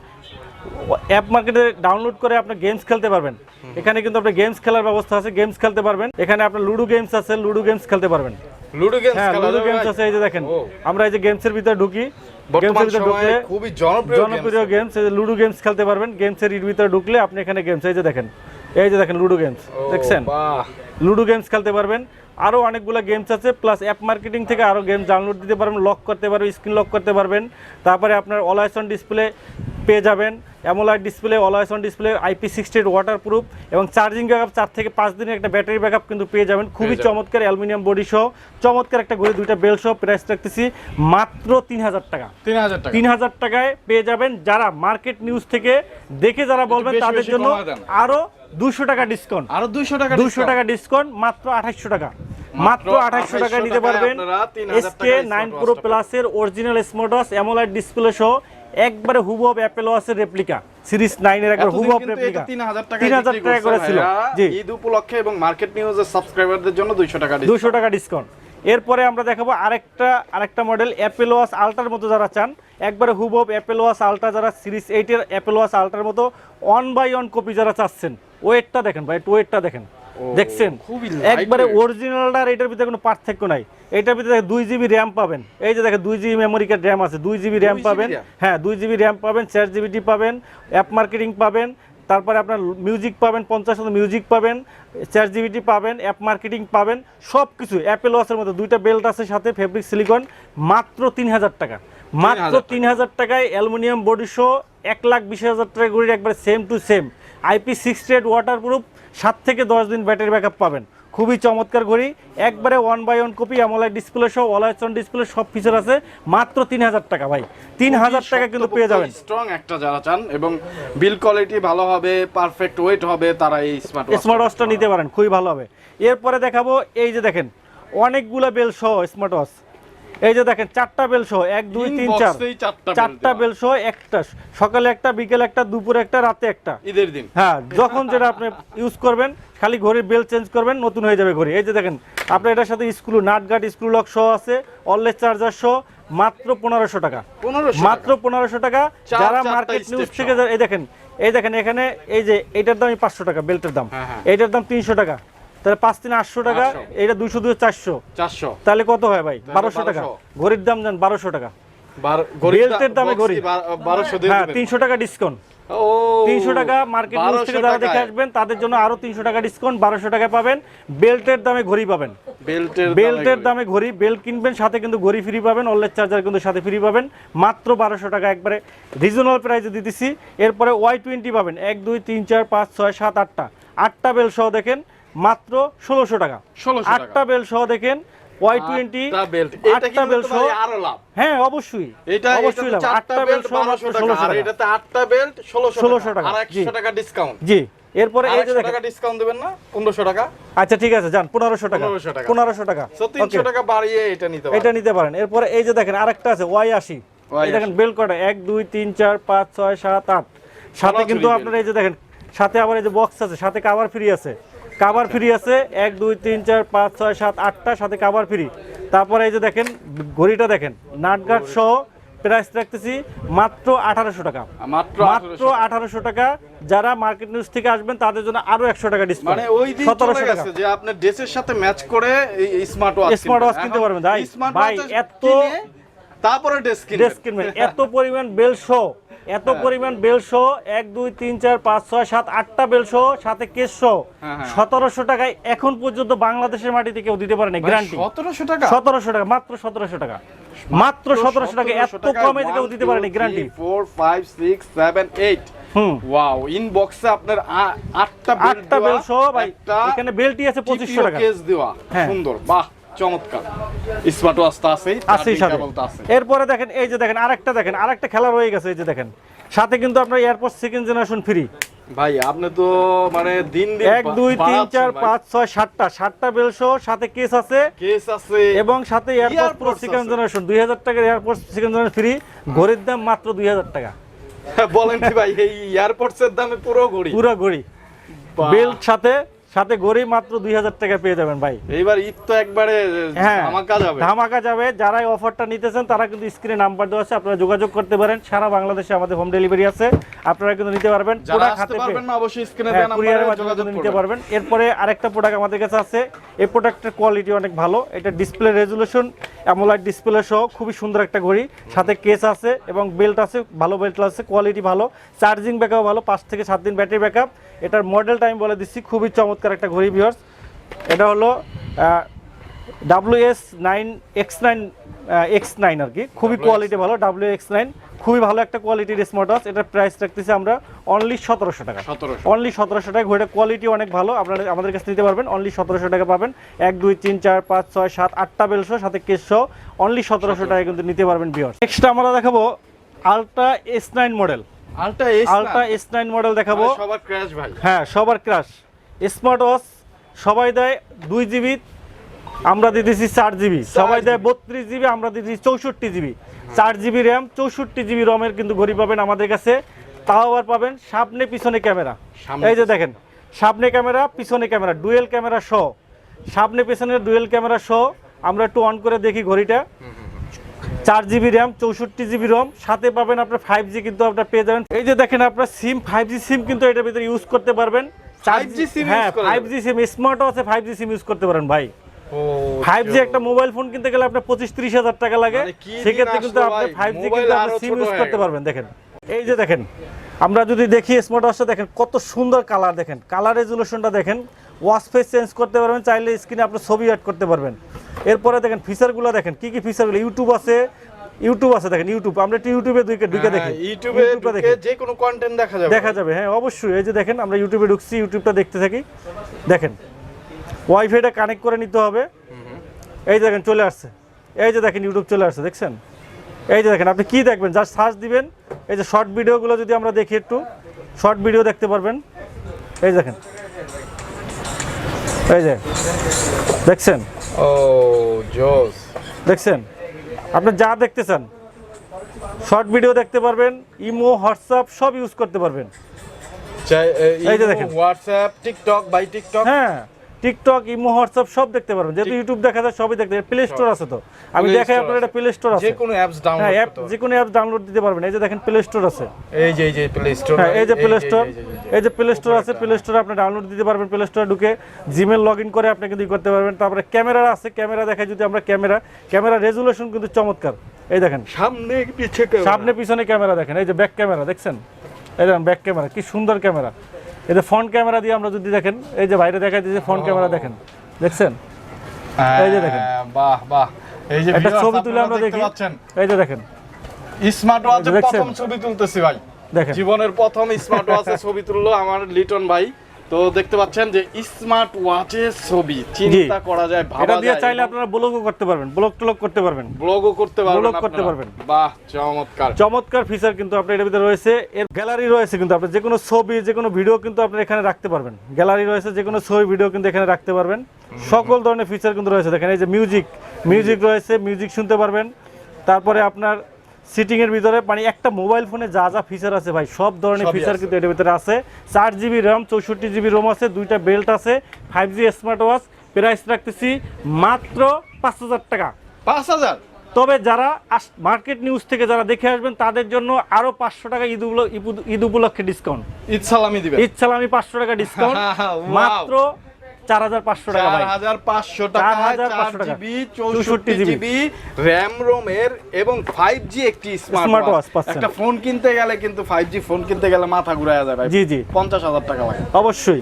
অ্যাপ মার্কেটে ডাউনলোড করে আপনি গেমস খেলতে পারবেন। এখানে কিন্তু আপনি গেমস খেলার ব্যবস্থা আছে, গেমস খেলতে পারবেন। এখানে আপনার লুডো গেমস আছে, লুডো গেমস খেলতে পারবেন। লুডো গেমস হ্যাঁ, খেলা লুডো যাবে গেমস ভাই? আছে, এই যে দেখেন আমরা এই যে গেমসের ভিতরে ঢুকি, বর্তমান গেমসের ভিতরে সময়ে ঢুকলে খুবই জনপ্রিয় গেমস, এই যে লুডো গেমস খেলতে পারবেন। গেমসের ভিতরে ঢুকলে আপনি এখানে গেমস, এই যে দেখেন, এই যে দেখেন লুডো গেমস, দেখছেন, বাহ, লুডো গেমস খেলতে পারবেন। আরও অনেকগুলো গেমস আছে, প্লাস অ্যাপ মার্কেটিং থেকে আরও গেমস ডাউনলোড দিতে পারবেন, লক করতে পারবেন, স্ক্রিন লক করতে পারবেন। তারপরে আপনার অলওয়েজ অন ডিসপ্লে পেয়ে যাবেন, অ্যামোলাইড display, always on display, IP68 waterproof এবং চার্জিং ব্যাকআপ 4 থেকে 5 দিনের একটা ব্যাটারি ব্যাকআপ কিন্তু পেয়ে যাবেন। খুবই চমৎকার অ্যালুমিনিয়াম বডি সহ, চমৎকার একটা ঘড়ি, দুইটা বেল সহ। প্রাইস রাখতেছি মাত্র 3000 টাকা। 3000 টাকা। 3000 টাকায় পেয়ে যাবেন। যারা মার্কেট নিউজ থেকে দেখে যারা বলবেন বেশি তাদের বেশি জন্য কমায় দেন। আরো 200 টাকা ডিসকাউন্ট, আরো 200 টাকা 200 টাকা ডিসকাউন্ট, মাত্র 2800 টাকা। মাত্র 2800 টাকা নিতে পারবেন SK9 Pro Plus এর অরিজিনাল স্মার্ট ওয়াচ, অ্যামোলাইড ডিসপ্লে সহ, একবারে হুবহু অ্যাপল ওয়াচের রেপ্লিকা, সিরিজ 9 এর একবার হুবহু রেপ্লিকা। 3000 টাকা 3000 টাকা করে ছিল। জি, ঈদ উপলক্ষে এবং মার্কেট নিউজের সাবস্ক্রাইবারদের জন্য 200 টাকা 200 টাকা ডিসকাউন্ট। এরপরে আমরা দেখাবো আরেকটা মডেল অ্যাপল ওয়াচ আল্ট্রার মতো যারা চান, একবারে হুবহু অ্যাপল ওয়াচ আল্ট্রা, যারা সিরিজ 8 এর অ্যাপল ওয়াচ আল্ট্রার মতো 1/1 কপি যারা চাচ্ছেন, ওয়েটটা দেখেন ভাই, ওয়েটটা দেখেন, দেখছেন খুবই একবারে অরিজিনালটা আর এটার ভিতরে কোনো পার্থক্য নাই। এটার ভিতরে 2GB র্যাম পাবেন, এই যে দেখেন 2GB মেমোরি কার্ড র্যাম আছে, 2GB র্যাম পাবেন। হ্যাঁ, 2GB র্যাম পাবেন, 4GB পাবেন, অ্যাপ মার্কেটিং পাবেন, তারপরে আপনার মিউজিক পাবেন, 50 মিউজিক পাবেন, 4GB পাবেন, অ্যাপ মার্কেটিং পাবেন, সব কিছু অ্যাপল ওয়াচের মতো। দুইটা বেল্ট আছে সাথে, ফেব্রিক সিলিকন, মাত্র 3000 টাকা। মাত্র 3000 টাকায় অ্যালুমিনিয়াম বডি সহ 1,20,000 টাকা ঘড়ি, একবারে same to same, IP68 waterproof, 7 থেকে 10 দিন ব্যাটারি ব্যাকআপ পাবেন। খুবই চমৎকার ঘড়ি, একবারে 1/1 কপি, অ্যামোলাইড ডিসপ্লে সহ, অলওয়েজ অন ডিসপ্লে, সব ফিচার আছে। মাত্র 3000 টাকা ভাই, 3000 টাকা কিন্তু পেয়ে যাবেন। স্ট্রং একটা যারা চান এবং বিল কোয়ালিটি ভালো হবে, পারফেক্ট ওয়েট হবে, তারা এই স্মার্ট ওয়াচটা নিতে পারেন, খুবই ভালো হবে। এরপরে দেখাবো, এই যে দেখেন অনেকগুলা বেল সহ স্মার্ট ওয়াচ, এই যে দেখেন 4টা বেল সহ, 1 2 3 4, 4টা বেল সহ, একটা সকালে একটা, বিকেলে একটা, দুপুরে একটা, রাতে একটা, ঈদের দিন। হ্যাঁ, যখন যেটা আপনি ইউজ করবেন, খালি ঘড়ির বেল চেঞ্জ করবেন, নতুন হয়ে যাবে ঘড়ি। এই যে দেখেন আপনার এটার সাথে screw nut guard, screw lock সহ আছে, অলওয়েজ চার্জার সহ, মাত্র 1500 টাকা। মাত্র 1500 টাকা। যারা মার্কেট নিউজ থেকে, এই দেখেন এখানে এই যে এইটার দাম 500 টাকা, বেল্টের দাম, এইটার দাম 300 টাকা, তাহলে 5 3 800 টাকা, এটা 200 2 400, তাহলে কত হয় ভাই? 1200 টাকা। ঘড়ির দাম জান 1200 টাকা, বেল্টের দামে ঘড়ি 1200 দিয়ে হ্যাঁ, দিবেন। 300 টাকা ডিসকাউন্ট। 300 টাকা মার্কেট নিউজ থেকে যারা দেখে আসবেন তাদের জন্য আরো 300 টাকা ডিসকাউন্ট, 1200 টাকা পাবেন। বেল্টের দামে ঘড়ি পাবেন, বেল্টের দামে ঘড়ি, বেল্ট কিনবেন সাথে কিন্তু ঘড়ি ফ্রি পাবেন, অলওয়েজ চার্জার কিন্তু সাথে ফ্রি পাবেন, মাত্র 1200 টাকা, একবারে রিজনেবল প্রাইসে দিতেছি। এরপরে Y20 পাবেন, 1 2 3 4 5 6 7 8টা বেল সহ দেখেন, মাত্র 1600 টাকা। 8টা বেল সহ দেখেন Y20, 8টা বেল সহ, হ্যাঁ অবশ্যই, এটা অবশ্যই লাভ। 8টা বেল্ট 1200 টাকা, আর এটাতে 8টা বেল্ট 1600 টাকা, আর 100 টাকা ডিসকাউন্ট। জি, এরপরে এই যে টাকা ডিসকাউন্ট দিবেন না, 1500 টাকা। আচ্ছা ঠিক আছে, যান 1500 টাকা, 1500 টাকা, 300 টাকা বাড়িয়ে এটা নিতে পারেন, এটা নিতে পারেন। এরপরে এই যে দেখেন আরেকটা আছে Y80, এই দেখেন বেল্ট কটা, 1 2 3 4 5 6 7 8, সাথে কিন্তু আপনার এই যে দেখেন সাথে আবার এই যে বক্স আছে, সাথে কভার ফ্রি আছে, কভার ফ্রি আছে, 1 2 3 4 5 6 7 8টা, সাথে কভার ফ্রি। তারপরে এই যে দেখেন ঘড়িটা দেখেন, নাট গার্ড সহ, প্রাইস রাখতেছি মাত্র 1800 টাকা, মাত্র 1800 টাকা। যারা মার্কেট নিউজ থেকে আসবেন তাদের জন্য আরো 100 টাকা ডিসকাউন্ট, মানে ওই দিন চলে গেছে যে আপনি ড্রেসের সাথে ম্যাচ করে এই স্মার্ট ওয়াচ কিনতে পারবেন। ভাই এত, তারপরে ড্রেস কিনবেন, এত পরিমাণ বেল শো, এত পরিমাণ বেল শো, 1 2 3 4 5 6 7 8টা বেল শো, সাথে কেস শো, 1700 টাকায় এখন পর্যন্ত বাংলাদেশের মাটিতে কেউ দিতে পারে না, গ্যারান্টি। 1700 টাকা, 1700 টাকা, মাত্র 1700 টাকা, মাত্র 1700 টাকা, এত কমে কেউ দিতে পারে না, গ্যারান্টি। 4 5 6 7 8 ওয়াও, ইনবক্সে আপনার 8টা বেল সহ ভাই, এখানে বেলটি আছে 2500 টাকা কেস দেওয়া, সুন্দর, বাহ চমৎকার। স্মার্ট ওয়াচটা আছেই সাথে। এরপরে দেখেন, এই যে দেখেন আরেকটা খেলা রয়ে গেছে, এই যে দেখেন সাথে কিন্তু আপনার এয়ারপোর্ট সেকেন্ড জেনারেশন ফ্রি। ভাই আপনি তো মানে দিন 1 2 3 4 5 6 7টা বেল সহ সাথে কেস আছে এবং সাথে এয়ারপোর্ট প্রো সেকেন্ড জেনারেশন 2000 টাকার এয়ারপোর্ট সেকেন্ড জেনারেশন ফ্রি। ঘড়ির দাম মাত্র 2000 টাকা। বলেন কি ভাই, এই এয়ারপোর্টসের দামে পুরো ঘড়ি বেল্ট সাথে ঘড়ি মাত্র 2000 টাকা পেয়ে যাবেন ভাই। এইবার ঈদ তো একবারে ধামাকা যাবে। যারা এই অফারটা নিতেছেন তারা কিন্তু স্ক্রিনে নাম্বার দেওয়া আছে, আপনারা যোগাযোগ করতে পারেন। সারা বাংলাদেশে আমাদের হোম ডেলিভারি আছে, আপনারা কিন্তু নিতে পারবেন। প্রোডাক্ট হাতে পারবেন না অবশ্যই স্ক্রিনে দেওয়া নম্বরে যোগাযোগ নিতে পারবেন। এরপরে আরেকটা প্রোডাক্ট আমাদের কাছে আছে, এই প্রোডাক্টের কোয়ালিটি অনেক ভালো। এটা ডিসপ্লে রেজোলিউশন অ্যামোলেড ডিসপ্লে সহ খুবই সুন্দর একটা ঘড়ি, সাথে কেস আছে এবং বেল্ট আছে, ভালো বেল্ট আছে, কোয়ালিটি ভালো, চার্জিং ব্যাকআপ ভালো, 5 থেকে 7 দিন ব্যাটারি ব্যাকআপ। এটার মডেলটা আমি বলে দিচ্ছি, খুবই চমৎকার একটা ঘড়ি ভিউয়ার্স। এটা হলো WS9X9 আর কি, খুবই কোয়ালিটি ভালো। WX9 খুবই ভালো একটা কোয়ালিটির স্মার্ট ওয়াচ। এটার প্রাইস রাখতেছি আমরা অনলি 1700 টাকা। অনলি 1700 টাকা। ঘড়িটার কোয়ালিটি অনেক ভালো, আপনারা আমাদের কাছে নিতে পারবেন। অনলি 1700 টাকা পাবেন। 1 2 3 4 5 6 7 8টা বেল সহ সাথে কেস সহ অনলি 1700 টাকা কিন্তু নিতে পারবেন ভিউয়ার্স। নেক্সট আমরা দেখাবো ultra S9 model. Ultra S9 model দেখাবো। সবার ক্র্যাশ ভাই, হ্যাঁ সবার ক্র্যাশ। স্মার্ট ওয়াচ সবাই দেয় 2 জিবি, আমরা দিতেছি 4 জিবি। সবাই দেয় 32 জিবি, আমরা দিতেছি 64 জিবি। 4 জিবি র্যাম, 64 জিবি রমের কিন্তু ঘড়ি পাবেন আমাদের কাছে। তাও আবার পাবেন সামনে পিছনে ক্যামেরা। এই যে দেখেন, সামনে ক্যামেরা পিছনে ক্যামেরা, ডুয়েল ক্যামেরা সহ, সামনে পিছনে ডুয়েল ক্যামেরা সহ। আমরা একটু অন করে দেখি ঘড়িটা। 4 জিবি র্যাম, 64 জিবি রম, সাথে পাবেন আপনার 5G কিন্তু আপনার পেয়ে যাবেন। এই যে দেখেন আপনার সিম, 5G সিম কিন্তু এটার ভিতরে ইউজ করতে পারবেন। 5G সিম, হ্যাঁ 5G সিম, স্মার্ট ওয়াচে 5G সিম ইউজ করতে পারেন ভাই। 5G একটা মোবাইল ফোন কিনতে গেলে আপনার 25-30 হাজার টাকা লাগে, সেক্ষেত্রে কিন্তু আপনি 5G কিন্তু আপনি সিম ইউজ করতে পারবেন। দেখেন এই যে দেখেন, আমরা যদি দেখি স্মার্ট ওয়াচটা দেখেন কত সুন্দর কালার, দেখেন কালার রেজুলেশনটা দেখেন, ওয়াচ ফেস চেঞ্জ করতে পারবেন, চাইলে স্ক্রিনে আপনি ছবি অ্যাড করতে পারবেন। এরপরে দেখেন ফিচারগুলো দেখেন, কি কি ফিচারগুলো। ইউটিউব আছে দেখেন, ইউটিউব আমরা একটু ইউটিউবে ঢুকে দেখি, ইউটিউবে ঢুকে যে কোনো কন্টেন্ট দেখা যাবে। হ্যাঁ অবশ্যই। এই যে দেখেন আমরা ইউটিউবে ঢুকছি, ইউটিউবটা দেখতে থাকি। দেখেন ওয়াইফাইটা কানেক্ট করে নিতে হবে। এই যে দেখেন চলে আসছে, এই যে দেখেন ইউটিউব চলে আসছে, দেখছেন। এই যে দেখেন আপনি কি দেখবেন, জাস্ট সার্চ দিবেন। এই যে শর্ট ভিডিওগুলো যদি আমরা দেখি, একটু শর্ট ভিডিও দেখতে পারবেন। এই দেখেন, এই যে দেখছেন, ও জোস, দেখছেন আপনি যা দেখতে চান শর্ট ভিডিও দেখতে পারবেন, ইমো হোয়াটসঅ্যাপ সব ইউজ করতে পারবেন। এই যে দেখেন হোয়াটসঅ্যাপ, টিকটক, হ্যাঁ টিকটক, ইমো, হোয়াটসঅ্যাপ সব দেখতে পারবেন। যেহেতু ইউটিউব দেখা যায় সবই দেখতে। প্লে স্টোর আছে, তো আমি দেখাই আপনার, এটা প্লে স্টোর আছে, যে কোনো অ্যাপস ডাউনলোড, যে কোনো অ্যাপস ডাউনলোড দিতে পারবেন। এই যে দেখেন প্লে স্টোর আছে, এই যে প্লে স্টোর, হ্যাঁ এই যে প্লে স্টোর, এই যে প্লে স্টোর আছে। প্লে স্টোরে আপনি ডাউনলোড দিতে পারবেন। প্লে স্টোরে ঢুকে জিমেল লগ ইন করে আপনি কিন্তু করতে পারবেন। তারপরে ক্যামেরা আছে, ক্যামেরা দেখায় যদি আমরা ক্যামেরা রেজুলেশন কিন্তু চমৎকার। এই দেখেন সামনে পিছনে ক্যামেরা দেখেন। এই যে ব্যাক ক্যামেরা দেখছেন, এই দেখেন ব্যাক ক্যামেরা কি সুন্দর ক্যামেরা। এই যে ফ্রন্ট ক্যামেরা দিয়ে আমরা যদি দেখেন, এই যে বাইরে দেখাই দিয়েছে ফ্রন্ট ক্যামেরা দেখেন, দেখছেন। এই যে দেখেন, বাহ বাহ, এই যে একটা ছবি তুলে আমরা দেখি। এই যে দেখেন স্মার্ট ওয়াচের প্রথম ছবি তুলতেছি ভাই, দেখেন জীবনের প্রথম স্মার্ট ওয়াচের ছবি তুললো আমার লিটন ভাই। তো দেখতে পাচ্ছেন যে স্মার্ট ওয়াচের ছবি, চিন্তা করা যায়, ভাবা যায়। এটা দিয়ে চাইলে আপনারা ব্লগও করতে পারবেন, ব্লগ করতে পারবেন। বাহ চমৎকার ফিচার কিন্তু আপনার এর ভিতরে রয়েছে। এর গ্যালারি রয়েছে কিন্তু আপনি যে কোনো ছবি, যে কোনো ভিডিও কিন্তু আপনি এখানে রাখতে পারবেন। গ্যালারি রয়েছে, যে কোনো ছবি ভিডিও কিন্তু এখানে রাখতে পারবেন। সকল ধরনের ফিচার কিন্তু রয়েছে। দেখেন এই যে মিউজিক রয়েছে, মিউজিক শুনতে পারবেন। তারপরে আপনার সিটিং এর ভিতরে মানে একটা মোবাইল ফোনে যা যা ফিচার আছে ভাই, সব ধরনের ফিচার কিন্তু এর ভিতরে আছে। 4 জিবি র্যাম, 64 জিবি রোম আছে, 2টা বেল্ট আছে, 5G স্মার্ট ওয়াচ। প্রাইস রাখতেছি মাত্র 5000 টাকা। 5000। তবে যারা মার্কেট নিউজ থেকে যারা দেখে আসবেন তাদের জন্য আরো 500 টাকা ঈদ উপলক্ষে ডিসকাউন্ট। ঈদ সালামি দিবেন, ঈদ সালামি 500 টাকা ডিসকাউন্ট, মাত্র 4500 টাকা ভাই। 4500 টাকা, 4 জিবি 64 জিবি র‍্যাম রোমের এবং 5G একটি স্মার্ট ওয়াচ। একটা ফোন কিনতে গেলে কিন্তু 5G ফোন কিনতে গেলে মাথা ঘুরায়া যায় ভাই। জি 50000 টাকা লাগে অবশ্যই।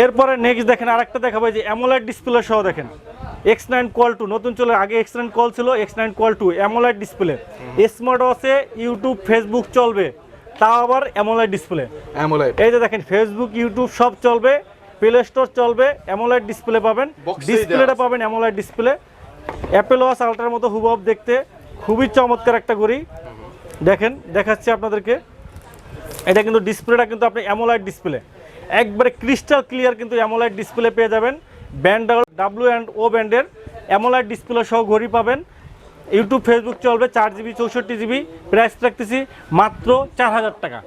এরপরে নেক্সট দেখেন আরেকটা দেখাবো, যে অ্যামোলেড ডিসপ্লে সহ দেখেন X9 Qual 2 নতুন চলে, আগে X9 Qual ছিল, X9 Qual 2 AMOLED display. Smart ওয়াচে ইউটিউব, ফেসবুক চলবে, তাও আবার অ্যামোলেড ডিসপ্লে। অ্যামোলেড এই যে দেখেন ফেসবুক ইউটিউব সব চলবে, প্লে স্টোর চলবে, অ্যামোলেড ডিসপ্লে পাবেন, ডিসপ্লেটা পাবেন অ্যামোলেড ডিসপ্লে। অ্যাপেল ওয়াচ আলট্রার মতো হুবহু দেখতে, খুবই চমৎকার একটা ঘড়ি। দেখেন দেখাচ্ছি আপনাদেরকে, এটা কিন্তু ডিসপ্লেটা কিন্তু আপনি অ্যামোলেড ডিসপ্লে, একবারে ক্রিস্টাল ক্লিয়ার কিন্তু অ্যামোলেড ডিসপ্লে পেয়ে যাবেন। ব্যান্ড W&O ব্যান্ডের অ্যামোলেড ডিসপ্লে সহ ঘড়ি পাবেন। ইউটিউব ফেসবুক চলবে, 4GB 64GB, প্রাইস রাখতেছি মাত্র 4000 টাকা,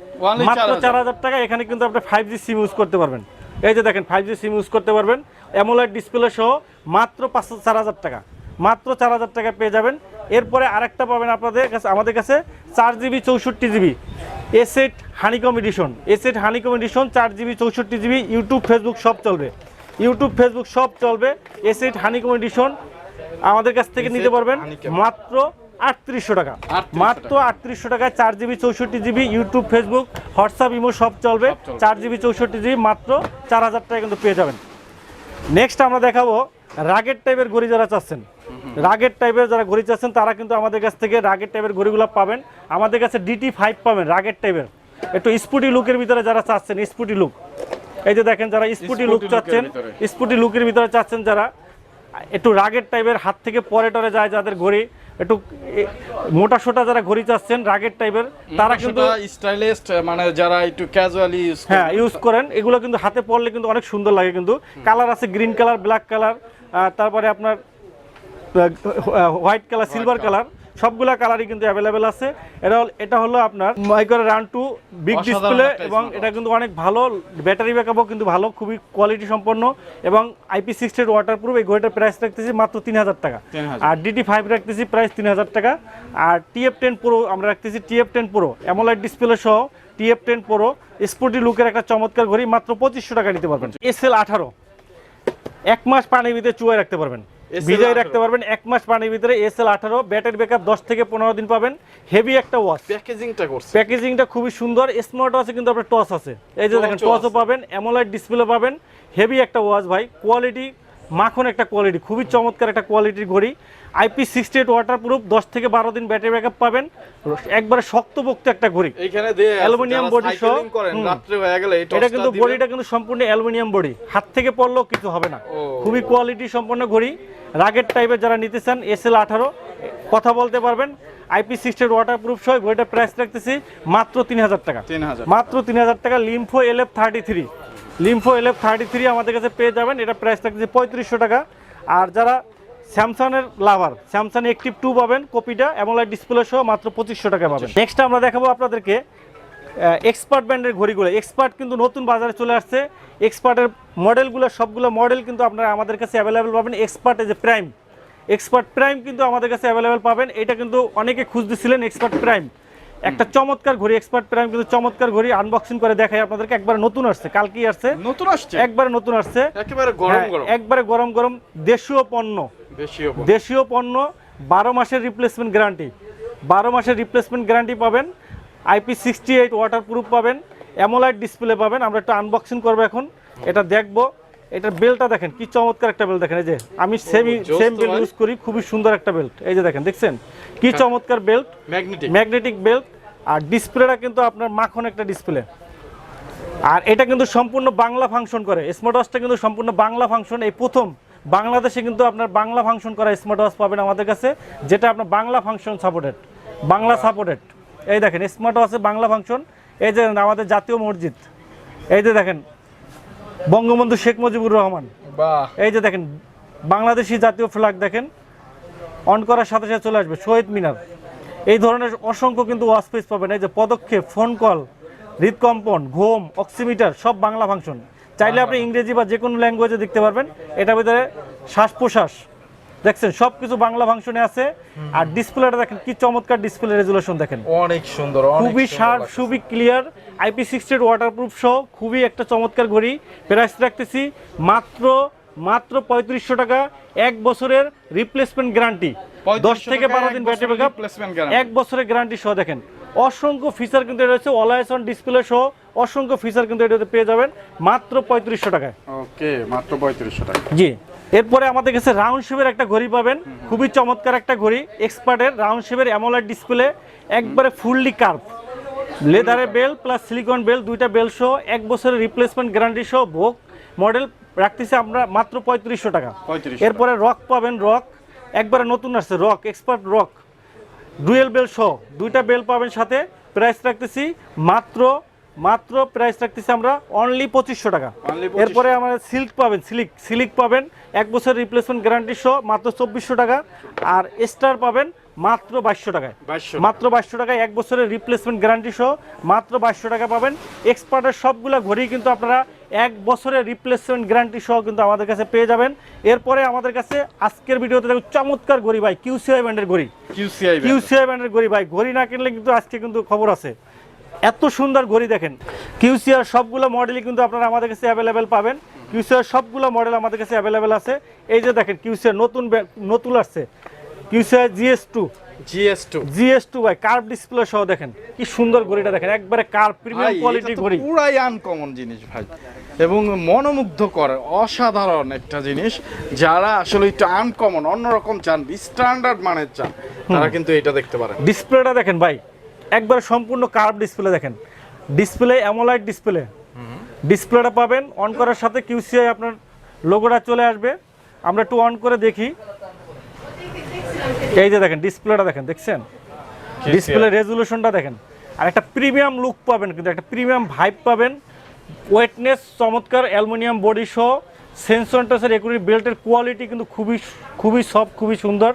মাত্র 4000 টাকা। এখানে কিন্তু আপনি 5G সিম ইউজ করতে পারবেন। এই যে দেখেন 5G সিম ইউজ করতে পারবেন অ্যামোলেড ডিসপ্লে সহ মাত্র 4000 টাকা, মাত্র 4000 টাকা পেয়ে যাবেন। এরপরে আরেকটা পাবেন আপনাদের কাছে, আমাদের কাছে 4GB 64GB A7 honeycomb edition, A7 honeycomb edition 4GB 64GB, YouTube Facebook সব চলবে, ইউটিউব ফেসবুক সব চলবে। A7 হানিকম এডিশন আমাদের কাছ থেকে নিতে পারবেন মাত্র 3800 টাকা, মাত্র 3800 টাকায় 4GB 64GB, YouTube Facebook WhatsApp imo সব চলবে, 4GB 64GB মাত্র 4000 টাকা কিন্তু পেয়ে যাবেন। নেক্সট আমরা দেখাবো রাগেট টাইপের ঘড়ি যারা চাচ্ছেন, রাগেট টাইপের যারা ঘড়ি চাচ্ছেন তারা কিন্তু আমাদের কাছ থেকে রাগেট টাইপের ঘড়িগুলো পাবেন। আমাদের কাছে DT5 পাবেন রাগেট টাইপের, একটু স্পুটি লুকের ভিতরে যারা চাচ্ছেন, স্পুটি লুক। এই যে দেখেন যারা স্পুটি লুক চাচ্ছেন, স্পুটি লুকের ভিতরে চাচ্ছেন যারা, একটু রাগেট টাইপের হাত থেকে পরে টরে যায় যাদের ঘড়ি, একটু মোটা সোটা যারা ঘড়ি চাচ্ছেন রাগেট টাইপের, তারা কিন্তু স্টাইলিস্ট মানে যারা একটু ক্যাজুয়ালি ইউজ করেন, এগুলো কিন্তু হাতে পরলে কিন্তু অনেক সুন্দর লাগে। কিন্তু কালার আছে গ্রিন কালার, ব্ল্যাক কালার, তারপরে আপনার হোয়াইট কালার, সিলভার কালার, সবগুলা কালারই কিন্তু অ্যাভেলেবেল আছে। এটা হলো আপনার micro run to big display, এবং এটা কিন্তু অনেক ভালো, ব্যাটারি ব্যাকআপও কিন্তু ভালো, খুবই কোয়ালিটি সম্পন্ন এবং IP68 ওয়াটারপ্রুফ। এই ঘড়িটার প্রাইস রাখতেছি মাত্র 3000 টাকা, আর DT5 রাখতেছি প্রাইস 3000 টাকা, আর TF10 প্রো আমরা রাখতেছি, TF10 প্রো অ্যামোলেড ডিসপ্লে সহ TF10 প্রো স্পোর্টি লুকের একটা চমৎকার ঘড়ি মাত্র 2500 টাকা নিতে পারবেন। SL18 এক মাস পানির ভিতরে চুয়ায় রাখতে পারবেন, ভিজাই রাখতে পারবেন 1 মাস পানির ভিতরে। SL18 ব্যাটারি ব্যাকআপ 10 থেকে 15 দিন পাবেন। হেভি একটা ওয়াচ, প্যাকেজিংটা খুবই সুন্দর। স্মার্ট ওয়াচে কিন্তু আপনার টস আছে, এই যে দেখেন টসও পাবেন, অ্যামোলেড ডিসপ্লে পাবেন। হেভি একটা ওয়াচ ভাই, কোয়ালিটি মাখন একটা কোয়ালিটি, খুবই চমৎকার একটা কোয়ালিটির ঘড়ি। IP68 ওয়াটারপ্রুফ, 10 থেকে 12 দিন ব্যাটারি ব্যাকআপ পাবেন। একবারে শক্তপোক্ত একটা ঘড়ি, এইখানে দিয়ে অ্যালুমিনিয়াম বডি সহ। রাত্রে হয়ে গেলে এটা কিন্তু বডিটা কিন্তু সম্পূর্ণ অ্যালুমিনিয়াম বডি, হাত থেকে পড়লেও কিছু হবে না, খুবই কোয়ালিটি সম্পন্ন ঘড়ি। রাগেট টাইপের যারা নিতে চান SL18 কথা বলতে পারবেন। IP68 ওয়াটারপ্রুফ সহ ঘড়িটা প্রাইস রাখতেছি মাত্র 3000 টাকা, মাত্র 3000 টাকা। লিম্ফো LF33, লিম্ফো LF33 আমাদের কাছে পেয়ে যাবেন, এটা প্রাইস রাখতেছি 3500 টাকা। আর যারা স্যামসাংয়ের লাভার, স্যামসাং অ্যাক্টিভ 2 পাবেন কপিটা অ্যামোলেড ডিসপ্লে সহ মাত্র 2500 টাকা পাবেন। নেক্সট আমরা দেখাবো আপনাদেরকে এক্সপার্ট ব্র্যান্ডের ঘড়িগুলো। এক্সপার্ট কিন্তু নতুন বাজারে চলে আসছে, এক্সপার্টের মডেলগুলো সবগুলো মডেল কিন্তু আপনারা আমাদের কাছে অ্যাভেলেবেল পাবেন। এক্সপার্ট যে প্রাইম, এক্সপার্ট প্রাইম কিন্তু আমাদের কাছে অ্যাভেলেবেল পাবেন। এটা কিন্তু অনেকে খুঁজতেছিলেন এক্সপার্ট প্রাইম, একটা চমৎকার ঘড়ি। এক্সপার্ট প্রাইম কিন্তু চমৎকার ঘড়ি, আনবক্সিং করে দেখাই আপনাদেরকে। একবার নতুন আসছে, কালকেই আসছে, নতুন আসছে, একবারে নতুন আসছে, একেবারে গরম গরম, একবারে গরম গরম দেশীয় পণ্য, দেশীয় পণ্য। 12 মাসের রিপ্লেসমেন্ট গ্যারান্টি, 12 মাসের রিপ্লেসমেন্ট গ্যারান্টি পাবেন। IP68 ওয়াটারপ্রুফ পাবেন, অ্যামোলেড ডিসপ্লে পাবেন। আমরা একটু আনবক্সিং করবো এখন, এটা দেখবো। এটার বেল্টটা দেখেন কি চমৎকার একটা বেল্ট, দেখেন এই যে আমি সেম বেল্ট ইউজ করি, খুবই সুন্দর একটা বেল্ট। এই যে দেখেন, দেখছেন কি চমৎকার বেল্ট, ম্যাগনেটিক বেল্ট। আর ডিসপ্লেটা কিন্তু আপনার মাখন একটা ডিসপ্লে, আর এটা কিন্তু সম্পূর্ণ বাংলা ফাংশন করে। স্মার্ট ওয়াচটা কিন্তু সম্পূর্ণ বাংলা ফাংশন, এই প্রথম বাংলাদেশে কিন্তু আপনার বাংলা ফাংশন করা স্মার্ট ওয়াচ পাবেন আমাদের কাছে, যেটা আপনার Bangla function supported, Bangla supported. এই দেখেন স্মার্ট ওয়াচে বাংলা ফাংশন। এই যে আমাদের জাতীয় মসজিদ, এই যে দেখেন বঙ্গবন্ধু শেখ মুজিবুর রহমান, এই যে দেখেন বাংলাদেশি জাতীয় ফ্ল্যাগ দেখেন, অন করার সাথে সাথে চলে আসবে শহীদ মিনার। এই ধরনের অসংখ্য কিন্তু ওয়াচ পেজ পাবেন। এই যে পদক্ষেপ, ফোন কল, হৃদকম্পন, ঘুম, অক্সিমিটার সব বাংলা ফাংশন। চাইলে আপনি ইংরেজি বা যে কোনো ল্যাঙ্গুয়েজে দেখতে পারবেন। এটার ভিতরে শ্বাস প্রশ্বাস দেখছেন সব কিছু বাংলা ফাংশনে আছে। আর ডিসপ্লেটা দেখেন কি চমৎকার ডিসপ্লে রেজুলেশন, দেখেন অনেক সুন্দর, খুবই শার্প, খুবই ক্লিয়ার। IP68 ওয়াটারপ্রুফ সহ খুবই একটা চমৎকার ঘড়ি। প্রাইস রাখতেছি মাত্র 3500 টাকা, 1 বছরের রিপ্লেসমেন্ট গ্যারান্টি, 10 থেকে 12 দিন ব্যাটারি ব্যাকআপ, 1 বছরের গ্যারান্টি সহ। দেখেন অসংখ্য ফিচার কিন্তু এটা হচ্ছে অলওয়েজ অন ডিসপ্লে সহ, অসংখ্য ফিচার কিন্তু এটাতে পেয়ে যাবেন মাত্র 3500 টাকায়। ওকে, মাত্র 3500 টাকা। জি, এরপরে আমাদের কাছে রাউন্ড শেপের একটা ঘড়ি পাবেন, খুবই চমৎকার একটা ঘড়ি। এক্সপার্টের রাউন্ড শেপের অ্যামোলেড ডিসপ্লে, একবারে ফুললি কার্ভ, লেদারের বেল প্লাস সিলিকন বেল, দুইটা বেল সহ 1 বছরের রিপ্লেসমেন্ট গ্যারান্টি সহ ভোগ মডেল রাখতেছি আমরা মাত্র 3500 টাকা। 3500 এরপরে রক পাবেন, রক একবারে নতুন আসছে, rock expert rock dual belt সহ দুইটা বেল পাবেন সাথে। প্রাইস রাখতেছি মাত্র প্রাইস রাখতেছি আমরা অনলি 2500 টাকা। এরপরে আমাদের সিল্ক পাবেন, সিল্ক পাবেন 1 বছর রিপ্লেসমেন্ট গ্যারান্টি সহ মাত্র 2400 টাকা। আর স্টার পাবেন মাত্র 2200 টাকায়, মাত্র 2200 টাকায় 1 বছরের রিপ্লেসমেন্ট গ্যারান্টি সহ মাত্র 2200 টাকা পাবেন। এক্সপার্টের সবগুলো ঘড়ি কিন্তু আপনারা 1 বছরের রিপ্লেসমেন্ট গ্যারান্টি সহ কিন্তু আমাদের কাছে পেয়ে যাবেন। এরপরে আমাদের কাছে আজকের ভিডিওতে দেখুন চমৎকার ঘড়ি ভাই, কিউসিআই ব্র্যান্ডের ঘড়ি, কিউসিআই ব্র্যান্ডের ঘড়ি ভাই। ঘড়ি না কিনলে কিন্তু আজকে কিন্তু খবর আছে, এত সুন্দর ঘড়ি দেখেন। কিউসিআর সবগুলো মডেলই কিন্তু আপনারা আমাদের কাছে অ্যাভেলেবেল পাবেন। কিউসিআর সবগুলো মডেল আমাদের কাছে অ্যাভেলেবেল আছে। এই যে দেখেন কিউসিআর নতুন আসছে, কিউসিআর GS2 ভাই, কার্ভ ডিসপ্লে সহ দেখেন কি সুন্দর ঘড়িটা দেখেন, একবারে কার্ভ প্রিমিয়াম কোয়ালিটি ঘড়ি, পুরাই আনকমন জিনিস ভাই এবং মনোমুগ্ধকর অসাধারণ একটা জিনিস। যারা আসলে একটু আনকমন অন্যরকম চান, স্ট্যান্ডার্ড মানের চান, তারা কিন্তু এটা দেখতে পারেন। ডিসপ্লেটা দেখেন ভাই, একবার সম্পূর্ণ কার্ভ ডিসপ্লে দেখেন, ডিসপ্লে অ্যামোলাইড ডিসপ্লে, ডিসপ্লেটা পাবেন অন করার সাথে কিউসিআই আপনার লোগোটা চলে আসবে। আমরা একটু অন করে দেখি, এই যে দেখেন ডিসপ্লেটা দেখেন, দেখছেন ডিসপ্লে রেজুলেশনটা দেখেন, আর একটা প্রিমিয়াম লুক পাবেন, কিন্তু একটা প্রিমিয়াম ভাইব পাবেন। ওয়েটনেস চমৎকার, অ্যালুমিনিয়াম বডি সহ সেন্সর টাচের একুরেট, বেল্টের কোয়ালিটি কিন্তু খুবই সফট, খুবই সুন্দর।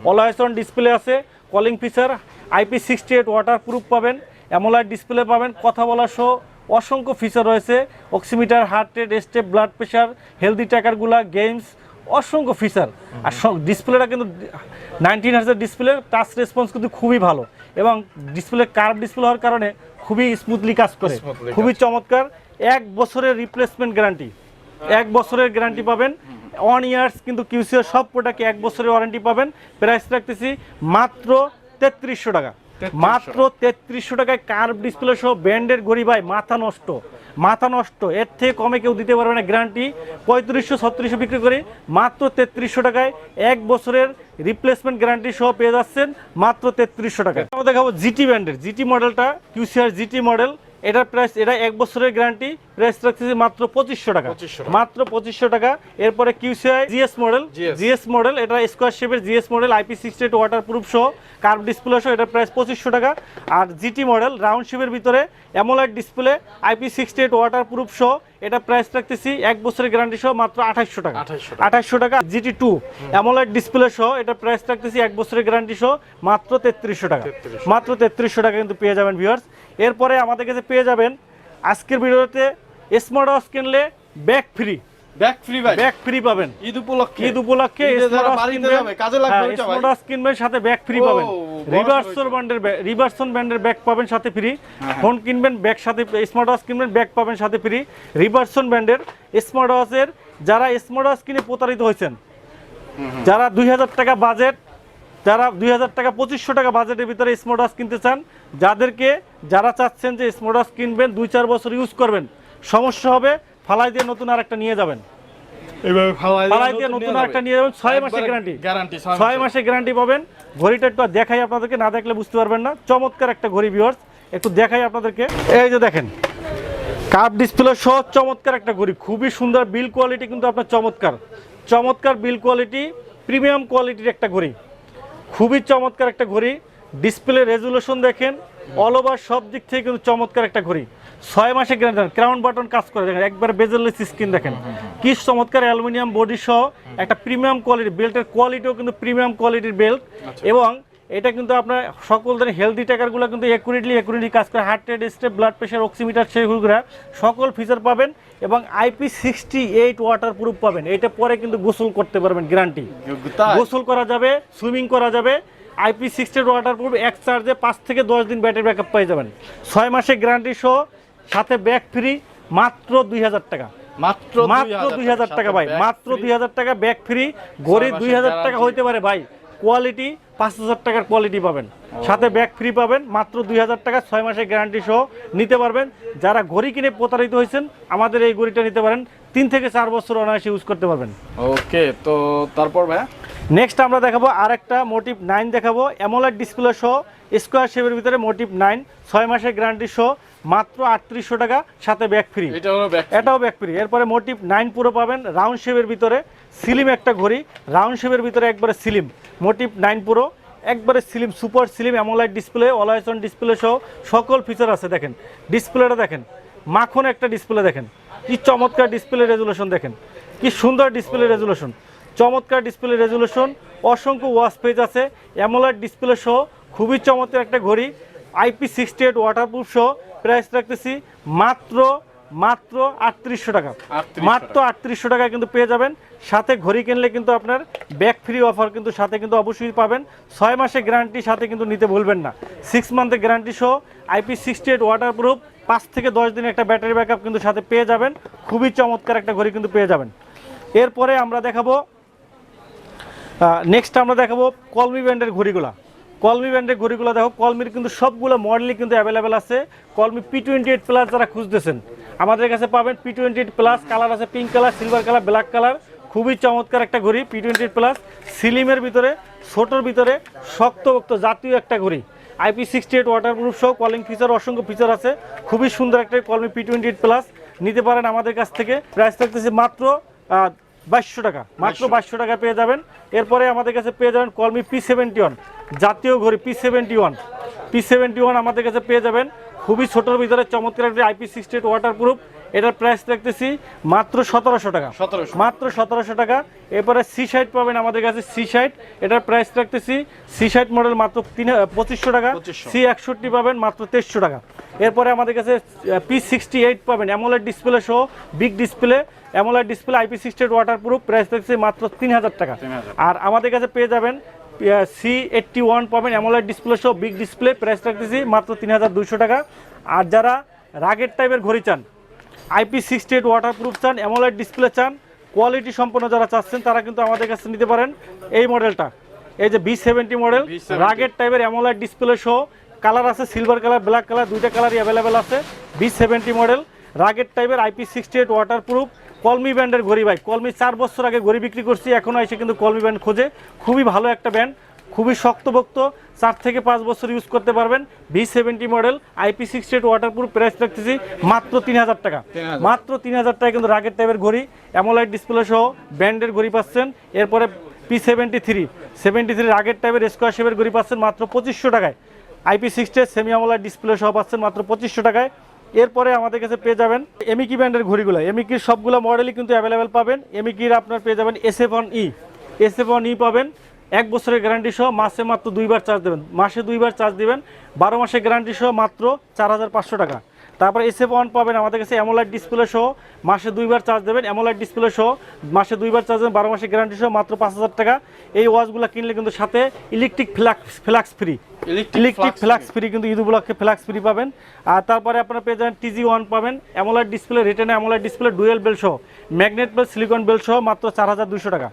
অলওয়েজ অন ডিসপ্লে আছে, calling feature, IP68 water proof পাবেন, অ্যামোলাইড ডিসপ্লে পাবেন, কথা বলা সহ অসংখ্য ফিচার রয়েছে, oximeter, heart rate, step, blood pressure, healthy ট্র্যাকারগুলা, গেমস, অসংখ্য ফিচার। আর ডিসপ্লেটা কিন্তু 19 হার্জের ডিসপ্লে, টাচ রেসপন্স কিন্তু খুবই ভালো এবং ডিসপ্লে কার্ভ ডিসপ্লে হওয়ার কারণে খুবই স্মুথলি কাজ করে, খুবই চমৎকার। 1 বছরের রিপ্লেসমেন্ট গ্যারান্টি, 1 বছরের গ্যারান্টি পাবেন। 1 ইয়ার্স কিন্তু কিউসিআর সব প্রোডাক্টে 1 বছরের ওয়ারেন্টি পাবেন। প্রাইস রাখতেছি মাত্র 3300 টাকা, মাত্র 3300 টাকায় কার্ভ ডিসপ্লে সহ ব্র্যান্ডের ঘড়ি ভাই, মাথা নষ্ট, এর থেকে কমে কেউ দিতে পারবে না গ্যারান্টি। 3500-3600 বিক্রি করি, মাত্র 3300 টাকায় 1 বছরের রিপ্লেসমেন্ট গ্যারান্টি সহ পেয়ে যাচ্ছেন মাত্র 3300 টাকায়। আমরা দেখাবো জিটি ব্র্যান্ডের, জিটি মডেলটা কিউসিআর জিটি মডেল, এটার প্রাইস, এটা 1 বছরের গ্যারান্টি, প্রাইস রাখতেছি মাত্র 2500 টাকা, মাত্র 2500 টাকা। এরপরে কিউসিআই জিএস মডেল, এটা স্কোয়ার শেপের GS model, IP68 water proof সহ কার্ভ ডিসপ্লে সহ, এটার প্রাইস 2500 টাকা। আর জিটি মডেল রাউন্ড শেপের ভিতরে অ্যামোলাইড ডিসপ্লে, IP68 ওয়াটার প্রুফ সহ, এটা প্রাইস রাখতেছি 1 বছরের গ্যারান্টি সহ মাত্র 2800 টাকা, 2800 টাকা। GT2 অ্যামোলাইড ডিসপ্লে সহ, এটা প্রাইস রাখতেছি 1 বছরের গ্যারান্টি সহ মাত্র 3300 টাকা, মাত্র 3300 টাকা কিন্তু পেয়ে যাবেন ভিউয়ার্স। এরপরে আমাদের কাছে পেয়ে যাবেন আজকের ভিডিওতে স্মার্ট ওয়াচ কিনলে ব্যাক ফ্রি পাবেন। ঈদ উপলক্ষে স্মার্ট ওয়াচ কিনবেন সাথে ব্যাক ফ্রি পাবেন। রিভার্সন ব্র্যান্ডের ব্যাক পাবেন সাথে ফ্রি। ফোন কিনবেন ব্যাক সাথে, স্মার্ট ওয়াচ কিনবেন ব্যাক পাবেন সাথে ফ্রি। রিভার্সন ব্র্যান্ডের স্মার্ট ওয়াচের, যারা স্মার্ট ওয়াচ কিনে প্রতারিত হয়েছেন, যারা 2000 টাকা বাজেট, যারা 2000 টাকা 2500 টাকা বাজেটের ভিতরে স্মার্ট ওয়াচ কিনতে চান, যারা চাচ্ছেন যে স্মার্ট ওয়াচ কিনবেন 2-4 বছর ইউজ করবেন, সমস্যা হবে, ফালাই দিয়ে নতুন আর একটা নিয়ে যাবেন, এইভাবে ফালাই দিয়ে নতুন আর একটা নিয়ে যাবেন। 6 মাসের গ্যারান্টি, 6 মাসের গ্যারান্টি পাবেন। ঘড়িটা একটু দেখাই আপনাদেরকে, না দেখলে বুঝতে পারবেন না। চমৎকার একটা ঘড়ি ভিউয়ার্স, একটু দেখাই আপনাদেরকে। এই যে দেখেন কার্ভ ডিসপ্লে সহ চমৎকার একটা ঘড়ি, খুবই সুন্দর, বিল কোয়ালিটি কিন্তু আপনার চমৎকার বিল কোয়ালিটি, প্রিমিয়াম কোয়ালিটির একটা ঘড়ি, খুবই চমৎকার একটা ঘড়ি। ডিসপ্লে রেজুলেশন দেখেন, অল ওভার সব দিক থেকে কিন্তু চমৎকার একটা ঘড়ি। 6 মাসে গ্যারান্টি, ক্রাউন বাটন কাজ করে দেখেন, একবার বেজেললেস স্ক্রিন দেখেন, কি চমৎকার অ্যালুমিনিয়াম বডি সহ একটা প্রিমিয়াম কোয়ালিটি। বেল্টের কোয়ালিটিও কিন্তু প্রিমিয়াম কোয়ালিটির বেল্ট, এবং এটা কিন্তু আপনার সকল ধরনের হেলদি ট্র্যাকারগুলো কিন্তু একুরেটলি কাজ করে। Heart rate, step, blood pressure, oximeter, সেগুলো সকল ফিচার পাবেন এবং IP68 ওয়াটার প্রুফ পাবেন। এটা পরে কিন্তু গোসল করতে পারবেন, গ্যারান্টি, গোসল করা যাবে, সুইমিং করা যাবে। IP68 ওয়াটার প্রুফ, এক চার্জে 5 থেকে 10 দিন ব্যাটারি ব্যাকআপ পেয়ে যাবেন। 6 মাসের গ্যারান্টি সহ সাথে ব্যাক ফ্রি, মাত্র 2000 টাকা, মাত্র 2000 টাকা ভাই, মাত্র 2000 টাকা ব্যাক ফ্রি। ঘড়ি 2000 টাকা হইতে পারে ভাই, কোয়ালিটি 5000 টাকার কোয়ালিটি পাবেন, সাথে ব্যাক ফ্রি পাবেন, মাত্র 2000 টাকা। 6 মাসের গ্যারান্টি সহ নিতে পারবেন। যারা ঘড়ি কিনে প্রতারিত হয়েছেন, আমাদের এই ঘড়িটা নিতে পারেন, 3 থেকে 4 বছর অনায়াসে ইউজ করতে পারবেন। ওকে, তো তারপর ভাই নেক্সট আমরা দেখাবো আরেকটা মোটিভ 9 দেখাবো, অ্যামোলেড ডিসপ্লে সহ স্কোয়ার শেপের ভিতরে মোটিভ 9 6 মাসের গ্যারান্টি সহ মাত্র 3800 টাকা, সাথে ব্যাক ফ্রি। এটাও ব্যাক ফ্রি। এরপরে মোটিভ 9 পুরো পাবেন রাউন্ড শেপের ভিতরে, স্লিম একটা ঘড়ি, রাউন্ড শেপের ভিতরে একবারে স্লিম মোটিভ 9 পুরো, একবারে slim, super slim AMOLED display, always on display সহ সকল ফিচার আছে। দেখেন ডিসপ্লেটা দেখেন, মাখন একটা ডিসপ্লে দেখেন, কি চমৎকার ডিসপ্লে রেজুলেশন দেখেন, কি সুন্দর ডিসপ্লে রেজুলেশন, চমৎকার ডিসপ্লে রেজুলেশন, অসংখ্য ওয়াচ পেজ আছে, অ্যামোলেড ডিসপ্লে সহ খুবই চমৎকার একটা ঘড়ি, IP68 ওয়াটারপ্রুফ সহ প্রাইস রাখতেছি মাত্র 3800 টাকা, মাত্র 3800 টাকায় কিন্তু পেয়ে যাবেন। সাথে ঘড়ি কিনলে কিন্তু আপনার ব্যাক ফ্রি অফার কিন্তু সাথে কিন্তু অবশ্যই পাবেন। 6 মাসের গ্যারান্টি সাথে কিন্তু নিতে ভুলবেন না, 6 মান্থের গ্যারান্টি সহ IP68 ওয়াটারপ্রুফ, 5 থেকে 10 দিনের একটা ব্যাটারি ব্যাকআপ কিন্তু সাথে পেয়ে যাবেন। খুবই চমৎকার একটা ঘড়ি কিন্তু পেয়ে যাবেন। এরপরে আমরা দেখাবো নেক্সট আমরা দেখাবো কলমি ব্র্যান্ডের ঘড়িগুলা। কলমি ব্র্যান্ডের ঘড়িগুলো দেখো, কলমির কিন্তু সবগুলো মডেলই কিন্তু অ্যাভেলেবেল আছে। কলমি P28 প্লাস যারা খুঁজতেছেন আমাদের কাছে পাবেন। P28 প্লাস কালার আছে, pink colour, silver colour, black colour, খুবই চমৎকার একটা ঘড়ি P28 প্লাস, সিলিমের ভিতরে, ছোটোর ভিতরে, শক্তপোক্ত জাতীয় একটা ঘড়ি, IP68 ওয়াটারপ্রুফ সহ কলিং ফিচার, অসংখ্য ফিচার আছে, খুবই সুন্দর একটা কলমি P28 প্লাস নিতে পারেন আমাদের কাছ থেকে। প্রাইস থাকতেছে মাত্র 2200 টাকা, মাত্র 2200 টাকা পেয়ে যাবেন। এরপরে আমাদের কাছে পেয়ে যাবেন কলমি P71 জাতীয় ঘড়ি, P71 আমাদের কাছে পেয়ে যাবেন। খুবই ছোটোর ভিতরে চমৎকার একটা IP68 ওয়াটারপ্রুফ, এটার প্রাইস রাখতেছি মাত্র 1700 টাকা, মাত্র 1700 টাকা। এরপরে C60 পাবেন আমাদের কাছে, C60 এটার প্রাইস রাখতেছি, C60 মডেল মাত্র 2500 টাকা, C61 পাবেন মাত্র 2300 টাকা। এরপরে আমাদের কাছে P68 পাবেন অ্যামোলেড ডিসপ্লে সহ, big display AMOLED display, IP68 waterproof, price রাখছে মাত্র 3000 টাকা। আর আমাদের কাছে পেয়ে যাবেন C81 পাবেন অ্যামোলেড ডিসপ্লে সহ, বিগ ডিসপ্লে, প্রাইস রাখতেছি মাত্র 3200 টাকা। আর যারা রাগের টাইপের ঘড়ি চান, IP68 ওয়াটারপ্রুফ চান, অ্যামোলেড ডিসপ্লে চান, কোয়ালিটি সম্পন্ন যারা চাচ্ছেন তারা কিন্তু আমাদের কাছে নিতে পারেন এই মডেলটা, এই যে B70 মডেল রাগের টাইপের অ্যামোলেড ডিসপ্লে সহ, কালার আছে সিলভার কালার, ব্ল্যাক কালার, দুইটা কালারই অ্যাভেলেবেল আছে। B70 মডেল রাগের টাইপের IP68 ওয়াটারপ্রুফ, কলমি ব্র্যান্ডের ঘড়ি ভাই। কলমি 4 বছর আগে ঘড়ি বিক্রি করছি, এখনও এসে কিন্তু কলমি ব্র্যান্ড খোঁজে। খুবই ভালো একটা ব্র্যান্ড, খুবই শক্তপোক্ত, 4 থেকে 5 বছর ইউজ করতে পারবেন। B70 model IP68 waterproof, price রাখতেছি মাত্র 3000 টাকা, মাত্র 3000 টাকা কিন্তু রাগের টাইপের ঘড়ি, অ্যামোলাইট ডিসপ্লে সহ ব্র্যান্ডের ঘড়ি পাচ্ছেন। এরপরে P73 রাগের টাইপের স্কোয়ার শেপের ঘড়ি পাচ্ছেন মাত্র 2500 টাকায়, IP68 সেমি অ্যামোলাইট ডিসপ্লে সহ পাচ্ছেন মাত্র 2500 টাকায়। এরপরে আমাদের কাছে পেয়ে যাবেন এমিকি ব্র্যান্ডের ঘড়িগুলো, এমিকির সবগুলো মডেলই কিন্তু অ্যাভেলেবেল পাবেন। এমিকির আপনার পেয়ে যাবেন SF1E পাবেন, 1 বছরের গ্যারান্টি সহ, মাসে মাত্র 2বার চার্জ দেবেন, মাসে 2বার চার্জ দেবেন, 12 মাসের গ্যারান্টি সহ মাত্র 4500 টাকা। তারপরে SF1 পাবেন আমাদের কাছে অ্যামোলাইট ডিসপ্লে সহ, মাসে 2বার চার্জ দেবেন, অ্যামোলাইট ডিসপ্লে সহ মাসে 2বার চার্জ দেবেন, 12 মাসের গ্যারান্টি সহ মাত্র 5000 টাকা। এই ওয়াচগুলো কিনলে কিন্তু সাথে ইলেকট্রিক ফ্ল্যাক্স ফ্রি কিন্তু ঈদ উপলক্ষে ফ্ল্যাক্স ফ্রি পাবেন। আর তারপরে আপনারা পেয়ে যাবেন TG1 পাবেন, অ্যামোলাইট ডিসপ্লে, রিটেনে অ্যামোলাইট ডিসপ্লে, ডুয়েল বেল সহ, ম্যাগনেট বেল, সিলিকন বেল সহ মাত্র 4200 টাকা।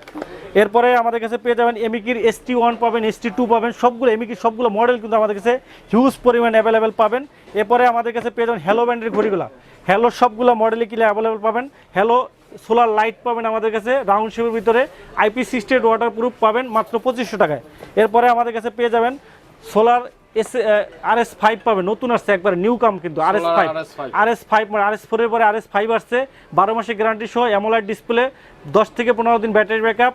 এরপরে আমাদের কাছে পেয়ে যাবেন এমিকির ST1 পাবেন, ST2 পাবেন, সবগুলো এমিকির সবগুলো মডেল কিন্তু আমাদের কাছে হিউজ পরিমাণ অ্যাভেলেবেল পাবেন। এরপরে আমাদের কাছে পেয়ে যাবেন হ্যালো ব্র্যান্ডের ঘড়িগুলো, হ্যালো সবগুলো মডেলই কিনে অ্যাভেলেবেল পাবেন। হ্যালো সোলার লাইট পাবেন আমাদের কাছে রাউন্ড শেপের ভিতরে, IP68 ওয়াটারপ্রুফ পাবেন মাত্র 2500 টাকায়। এরপরে আমাদের কাছে পেয়ে যাবেন সোলার RS5 পাবেন, নতুন আসছে একবার নিউ কাম কিন্তু RS5 মানে RS4 এর পরে RS5 আসছে, 12 মাসের গ্যারান্টি সহ, অ্যামোলাইট ডিসপ্লে, 10 থেকে 15 দিন battery backup,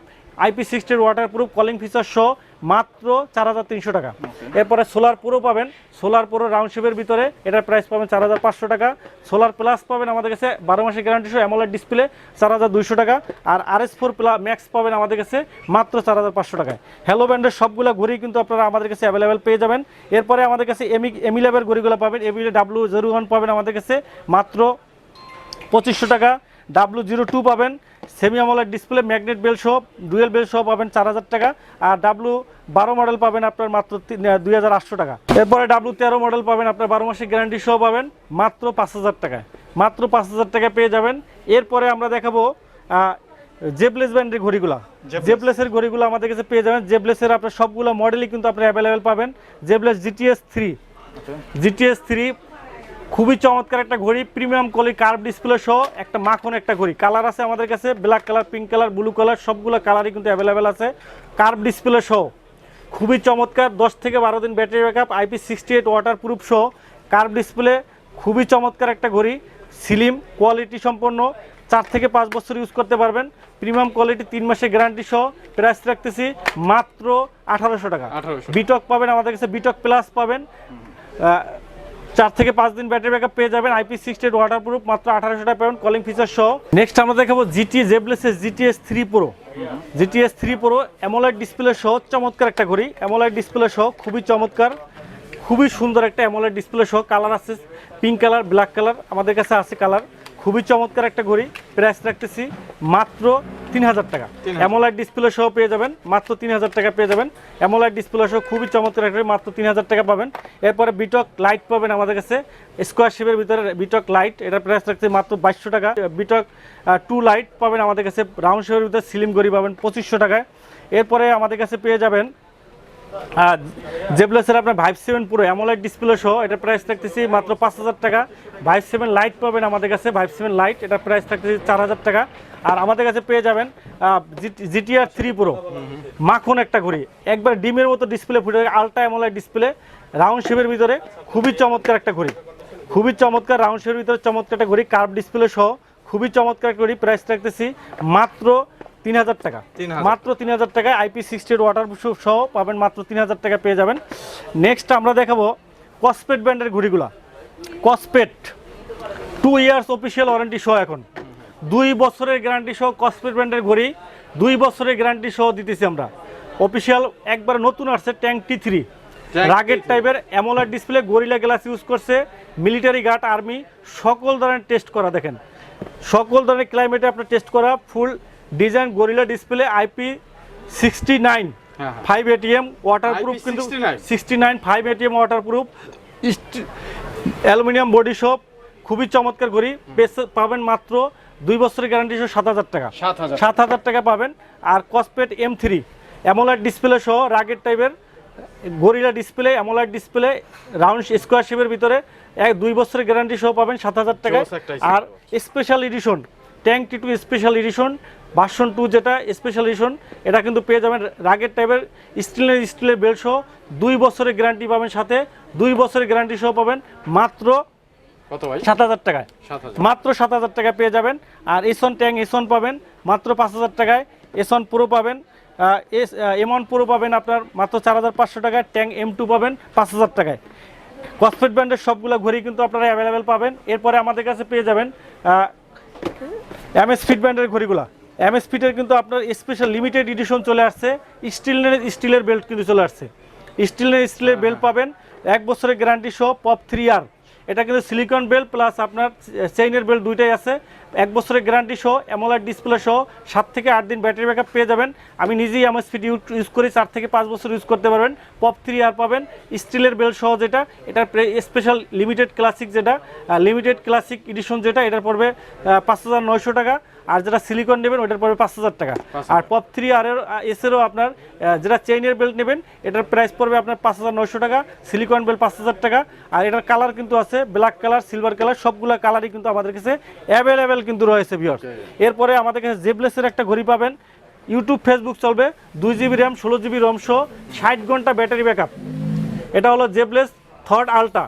IP68 waterproof, calling feature সহ মাত্র 4300 টাকা। এরপরে সোলার প্রো পাবেন, সোলার প্রো রাউন্ড শেপের ভিতরে, এটার প্রাইস পাবেন 4500 টাকা। সোলার প্লাস পাবেন আমাদের কাছে 12 মাসের গ্যারান্টি সহ, অ্যামোলেড ডিসপ্লে, 4200 টাকা। আর RS4 ম্যাক্স পাবেন আমাদের কাছে মাত্র 4500 টাকায়। হ্যালো ব্র্যান্ডের সবগুলো ঘড়ি কিন্তু আপনারা আমাদের কাছে অ্যাভেলেবেল পেয়ে যাবেন। এরপরে আমাদের কাছে এমিল্যাবের ঘড়িগুলো পাবেন, W01 পাবেন আমাদের কাছে মাত্র 2500 টাকা। W02 পাবেন, semi AMOLED display, magnet belt সহ, ডুয়েল বেল সহ পাবেন 4000 টাকা। আর W12 মডেল পাবেন আপনার মাত্র 2800 টাকা। এরপরে W13 মডেল পাবেন আপনার 12 মাসের গ্যারান্টি সহ পাবেন মাত্র 5000 টাকায়, মাত্র 5000 টাকা পেয়ে যাবেন। এরপরে আমরা দেখাবো জেবলেস ব্র্যান্ডের ঘড়িগুলো, জেবলেসের ঘড়িগুলো আমাদের কাছে পেয়ে যাবেন। জেবলেসের আপনার সবগুলো মডেলই কিন্তু আপনার অ্যাভেলেবেল পাবেন। জেবলেস GTS 3 খুবই চমৎকার একটা ঘড়ি, প্রিমিয়াম কোয়ালিটি কার্ভ ডিসপ্লে সহ একটা মাখন একটা ঘড়ি। কালার আছে আমাদের কাছে black colour, pink colour, blue colour, সবগুলো কালারই কিন্তু অ্যাভেলেবেল আছে। কার্ভ ডিসপ্লে সহ খুবই চমৎকার, 10 থেকে 12 দিন ব্যাটারি ব্যাকআপ, IP68 ওয়াটারপ্রুফ সহ কার্ভ ডিসপ্লে, খুবই চমৎকার একটা ঘড়ি। স্লিম কোয়ালিটি সম্পন্ন, 4 থেকে 5 বছর ইউজ করতে পারবেন। প্রিমিয়াম কোয়ালিটি, 3 মাসের গ্যারান্টি সহ। প্রাইস রাখতেছি মাত্র 1800 টাকা। বিটক পাবেন আমাদের কাছে, বিটক প্লাস পাবেন, 4 থেকে 5 দিন ব্যাটারি ব্যাকআপ পেয়ে যাবেন। IP68 ওয়াটারপ্রুফ, মাত্র 1800 টাকা পাবেন কলিং ফিচার সহ। নেক্সট আমরা দেখাবো জেবলেসের GTS 3 Pro। GTS 3 Pro AMOLED display সহ চমৎকার একটা ঘড়ি, অ্যামোলেড ডিসপ্লে সহ খুবই চমৎকার, খুবই সুন্দর একটা অ্যামোলেড ডিসপ্লে সহ। কালার আছে পিঙ্ক কালার, ব্ল্যাক কালার, আমাদের কাছে আছে কালার। খুবই চমৎকার একটা ঘড়ি। প্রাইস রাখতেছি মাত্র 3000 টাকা। অ্যামোলেড ডিসপ্লে সহ পেয়ে যাবেন, মাত্র 3000 টাকা পেয়ে যাবেন। অ্যামোলেড ডিসপ্লে সহ খুবই চমৎকার একটা ঘড়ি, মাত্র 3000 টাকা পাবেন। এরপরে বিটক লাইট পাবেন আমাদের কাছে, স্কোয়ার শেপের ভিতরে বিটক লাইট, এটা প্রাইস রাখছে মাত্র 2200 টাকা। বিটক 2 লাইট পাবেন আমাদের কাছে, রাউন্ড শেপের ভিতরে স্লিম ঘড়ি পাবেন 2500 টাকায়। এরপরে আমাদের কাছে পেয়ে যাবেন জেবলেসের আপনার ভাইভ 7 Pro অ্যামোলেড ডিসপ্লে সহ, এটা প্রাইস থাকতেছি মাত্র 5000 টাকা। ভাইভ 7 লাইট পাবেন আমাদের কাছে, ভাইভ 7 লাইট, এটা প্রাইস থাকতেছি 4000 টাকা। আর আমাদের কাছে পেয়ে যাবেন GTR 3 Pro মাখন একটা ঘড়ি, একবার ডিমের মতো ডিসপ্লে ফুটে, আলট্রা অ্যামোলেড ডিসপ্লে, রাউন্ড শেপের ভিতরে, খুবই চমৎকার একটা ঘড়ি, খুবই চমৎকার, রাউন্ড শেপের ভিতরে চমৎকার একটা ঘড়ি, কার্ভ ডিসপ্লে সহ খুবই চমৎকার ঘড়ি। প্রাইস রাখতেছি মাত্র 3000 টাকা, মাত্র 3000 টাকায়। IP68 ওয়াটারপ্রুফ সহ পাবেন, মাত্র 3000 টাকা পেয়ে যাবেন। নেক্সট আমরা দেখাবো কসপেট ব্র্যান্ডের ঘড়িগুলা। কসপেট 2 ইয়ার্স অফিসিয়াল ওয়ারেন্টি সহ, এখন 2 বছরের গ্যারান্টি সহ কসপেট ব্র্যান্ডের ঘড়ি, 2 বছরের গ্যারান্টি সহ দিতেছি আমরা। অফিসিয়াল একবার নতুন আসছে ট্যাঙ্ক T3 রাগের টাইপের AMOLED display, gorilla glass use করছে, মিলিটারি গার্ড, আর্মি, সকল ধরনের টেস্ট করা, দেখেন সকল ধরনের ক্লাইমেটে আপনার টেস্ট করা, full design Gorilla display, IP69 5 ATM waterproof, কিন্তু 69 5 ATM ওয়াটারপ্রুফ, অ্যালুমিনিয়াম বডি শপ, খুবই চমৎকার ঘড়ি। পাবেন মাত্র 2 বছরের গ্যারান্টি সহ 7000 টাকা, 7000 টাকা পাবেন। আর কসপেট M3 অ্যামোলেড ডিসপ্লে সহ রাগের টাইপের Gorilla display, AMOLED display, round square শেপের ভিতরে, 2 বছরের গ্যারান্টি সহ পাবেন 7000 টাকায়। আর special edition tank T2 special edition version 2, যেটা স্পেশাল এডিশন, এটা কিন্তু পেয়ে যাবেন রাগের টাইপের স্টিলের বেল্ট সহ, 2 বছরের গ্যারান্টি পাবেন, সাথে 2 বছরের গ্যারান্টি সহ পাবেন মাত্র 7000 টাকায়, মাত্র 7000 টাকা পেয়ে যাবেন। আর এসন ট্যাঙ্ক এসন পাবেন মাত্র 5000 টাকায়। এসন প্রো পাবেন, M1 প্রো পাবেন আপনার মাত্র 4500 টাকায়। ট্যাঙ্ক M2 পাবেন 5000 টাকায়। কসপেট ব্র্যান্ডের সবগুলো ঘড়ি কিন্তু আপনারা অ্যাভেলেবেল পাবেন। এরপরে আমাদের কাছে পেয়ে যাবেন MS ফিট ব্র্যান্ডের ঘড়িগুলা। MS ফিটের কিন্তু আপনার স্পেশাল লিমিটেড এডিশন চলে আসছে, স্টিলের বেল্ট কিন্তু চলে আসছে, স্টিলের বেল্ট পাবেন 1 বছরের গ্যারান্টি সহ, পপ 3R, এটা কিন্তু সিলিকন বেল্ট প্লাস আপনার চেইনের বেল্ট দুইটাই আছে, 1 বছরের গ্যারান্টি সহ, অ্যামোলেড ডিসপ্লে সহ, 7 থেকে 8 দিন ব্যাটারি ব্যাকআপ পেয়ে যাবেন। আমি নিজেই MS ফিট ইউজ করি, 4 থেকে 5 বছর ইউজ করতে পারবেন। পপ 3R পাবেন স্টিলের বেল্ট সহ, যেটা এটা স্পেশাল লিমিটেড ক্লাসিক, যেটা লিমিটেড ক্লাসিক এডিশন, যেটা এটার পড়বে 5900 টাকা। আর যেটা সিলিকন নেবেন ওইটার পড়বে 5000 টাকা। আর পপ 3R এসেরও আপনার যেটা চেইনের বেল্ট নেবেন এটার প্রাইস পড়বে আপনার 5900 টাকা, সিলিকন বেল্ট 5000 টাকা। আর এটার কালার কিন্তু আছে ব্ল্যাক কালার, সিলভার কালার, সবগুলো কালারই কিন্তু আমাদের কাছে অ্যাভেলেবেল কিন্তু রয়েছে ভিউয়ার্স। এরপরে আমাদের কাছে জেবলেসের একটা ঘড়ি পাবেন, ইউটিউব ফেসবুক চলবে, 2 GB র্যাম 16 GB রম সহ, 60 ঘন্টা ব্যাটারি ব্যাকআপ। এটা হলো জেবলেস থট আলট্রা,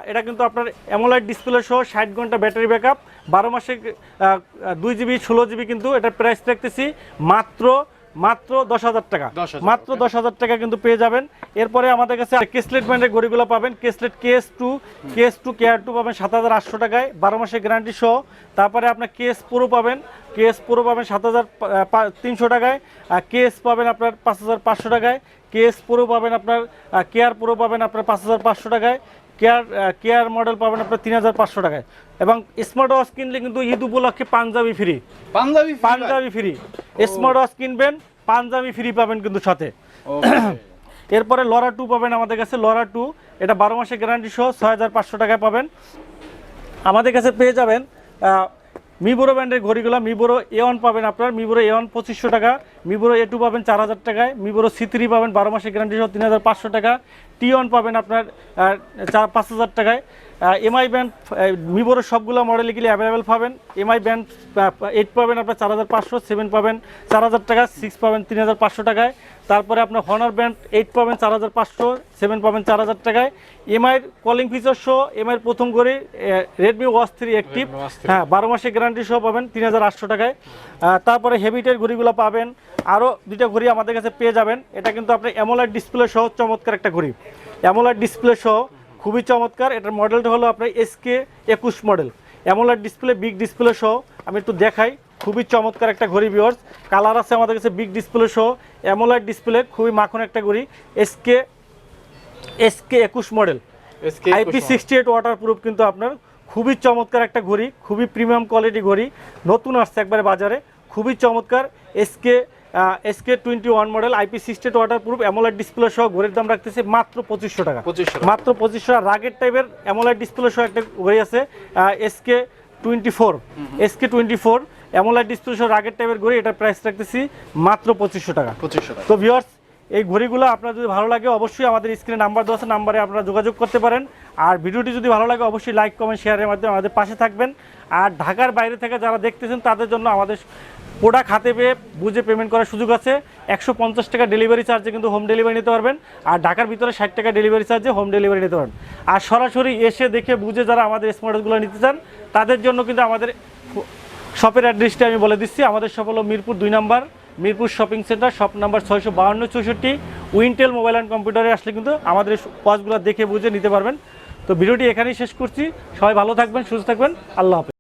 এটা কিন্তু আপনার অ্যামোলেড ডিসপ্লে সহ 60 ঘন্টা ব্যাটারি ব্যাকআপ, 12 মাসে 2 GB 16 GB, কিন্তু এটার প্রাইস রাখতেছি মাত্র 10,000 টাকা, মাত্র 10,000 টাকা কিন্তু পেয়ে যাবেন। এরপরে আমাদের কাছে কেসলেট ব্র্যান্ডের ঘড়িগুলো পাবেন, কেসলেট KS2 KR2 পাবেন 7800 টাকায়, 12 মাসের গ্যারান্টি সহ। তারপরে আপনার KS Pro পাবেন, 7300 টাকায়, KS পাবেন আপনার 5500 টাকায়, KS Pro পাবেন আপনার, KR Pro পাবেন আপনার 5500 টাকায়, কেয়ার মডেল পাবেন আপনার 3500 টাকায়। এবং স্মার্ট ওয়াচ কিনলে কিন্তু ঈদ উপলক্ষে পাঞ্জাবি ফ্রি, স্মার্ট ওয়াচ কিনবেন পাঞ্জাবি ফ্রি পাবেন কিন্তু সাথে। এরপরে লরা 2 পাবেন আমাদের কাছে, লরা 2 এটা 12 মাসের গ্যারান্টি সহ 6500 টাকায় পাবেন। আমাদের কাছে পেয়ে যাবেন মিবোরো ব্র্যান্ডের ঘড়িগুলো, মিবোরো A1 পাবেন আপনার, মিবোরো A1 2500 টাকা, মিবোরো A2 পাবেন 4000 টাকায়, মিবোরো C3 পাবেন 12 মাসের গ্যারান্টি সহ 3500 টাকা, T1 পাবেন আপনার 5000 টাকায়। এমআই ব্যান্ড মিবোরো সবগুলো মডেলে গেলে অ্যাভেলেবেল পাবেন। এমআই ব্যান্ড 8 পাবেন আপনার 4500, 7 পাবেন 4000 টাকা, 6 পাবেন 3500 টাকায়। তারপরে আপনার হনার ব্যান্ড 8 পাবেন 4500, 7 পাবেন 4000 টাকায়। এমআইয়ের কলিং ফিচার সহ এমআইয়ের প্রথম করে রেডমি ওয়াচ 3 অ্যাক্টিভ, হ্যাঁ 12 মাসের গ্যারান্টি সহ পাবেন 3800 টাকায়। তারপরে হেভিটের ঘড়িগুলো পাবেন, আরও দুইটা ঘড়ি আমাদের কাছে পেয়ে যাবেন। এটা কিন্তু আপনি অ্যামোলেড ডিসপ্লে সহ চমৎকার একটা ঘড়ি, অ্যামোলেড ডিসপ্লে সহ খুবই চমৎকার। এটার মডেলটা হলো আপনার SK21 model, AMOLED display, big display সহ। আমি একটু দেখাই, খুবই চমৎকার একটা ঘড়ি ভিউয়ার্স। কালার আছে আমাদের কাছে বিগ ডিসপ্লে সহ, অ্যামোলেড ডিসপ্লে, খুবই মাখন একটা ঘড়ি। SK21 মডেল, IP68 ওয়াটারপ্রুফ, কিন্তু আপনার খুবই চমৎকার একটা ঘড়ি, খুবই প্রিমিয়াম কোয়ালিটি ঘড়ি, নতুন আসছে একবারে বাজারে, খুবই চমৎকার। SK21 model, IP68 waterproof, AMOLED display সহ ঘড়ির দাম রাখতেছে মাত্র 2500 টাকা, মাত্র 2500। রাগের টাইপের অ্যামোলেড ডিসপ্লে সহ একটা ঘড়ি আছে SK24 অ্যামোলেড ডিসপ্লে সহ রাগের টাইপের ঘড়ি, এটার প্রাইস রাখতেছি মাত্র 2500 টাকা। তো ভিউয়ার্স, এই ঘড়িগুলো আপনার যদি ভালো লাগে অবশ্যই আমাদের স্ক্রিনে নাম্বার দেওয়া আছে, নাম্বারে আপনারা যোগাযোগ করতে পারেন। আর ভিডিওটি যদি ভালো লাগে অবশ্যই লাইক, কমেন্ট, শেয়ারের মাধ্যমে আমাদের পাশে থাকবেন। আর ঢাকার বাইরে থেকে যারা দেখতেছেন তাদের জন্য আমাদের প্রোডাক্ট হাতে পেয়ে বুঝে পেমেন্ট করার সুযোগ আছে। 150 টাকা ডেলিভারি চার্জে কিন্তু হোম ডেলিভারি নিতে পারবেন, আর ঢাকার ভিতরে 60 টাকা ডেলিভারি চার্জে হোম ডেলিভারি নিতে পারবেন। আর সরাসরি এসে দেখে বুঝে যারা আমাদের স্মার্টগুলো নিতে চান তাদের জন্য কিন্তু আমাদের শপের অ্যাড্রেসটি আমি বলে দিচ্ছি। আমাদের শপ হলো মিরপুর 2 নম্বর, Mirpur shopping centre, shop number 652-64। Wintel mobile and কম্পিউটারে আসলে কিন্তু আমাদের ওয়াচগুলো দেখে বুঝে নিতে পারবেন। তো ভিডিওটি এখানেই শেষ করছি। সবাই ভালো থাকবেন, সুস্থ থাকবেন, আল্লাহ হাফেজ।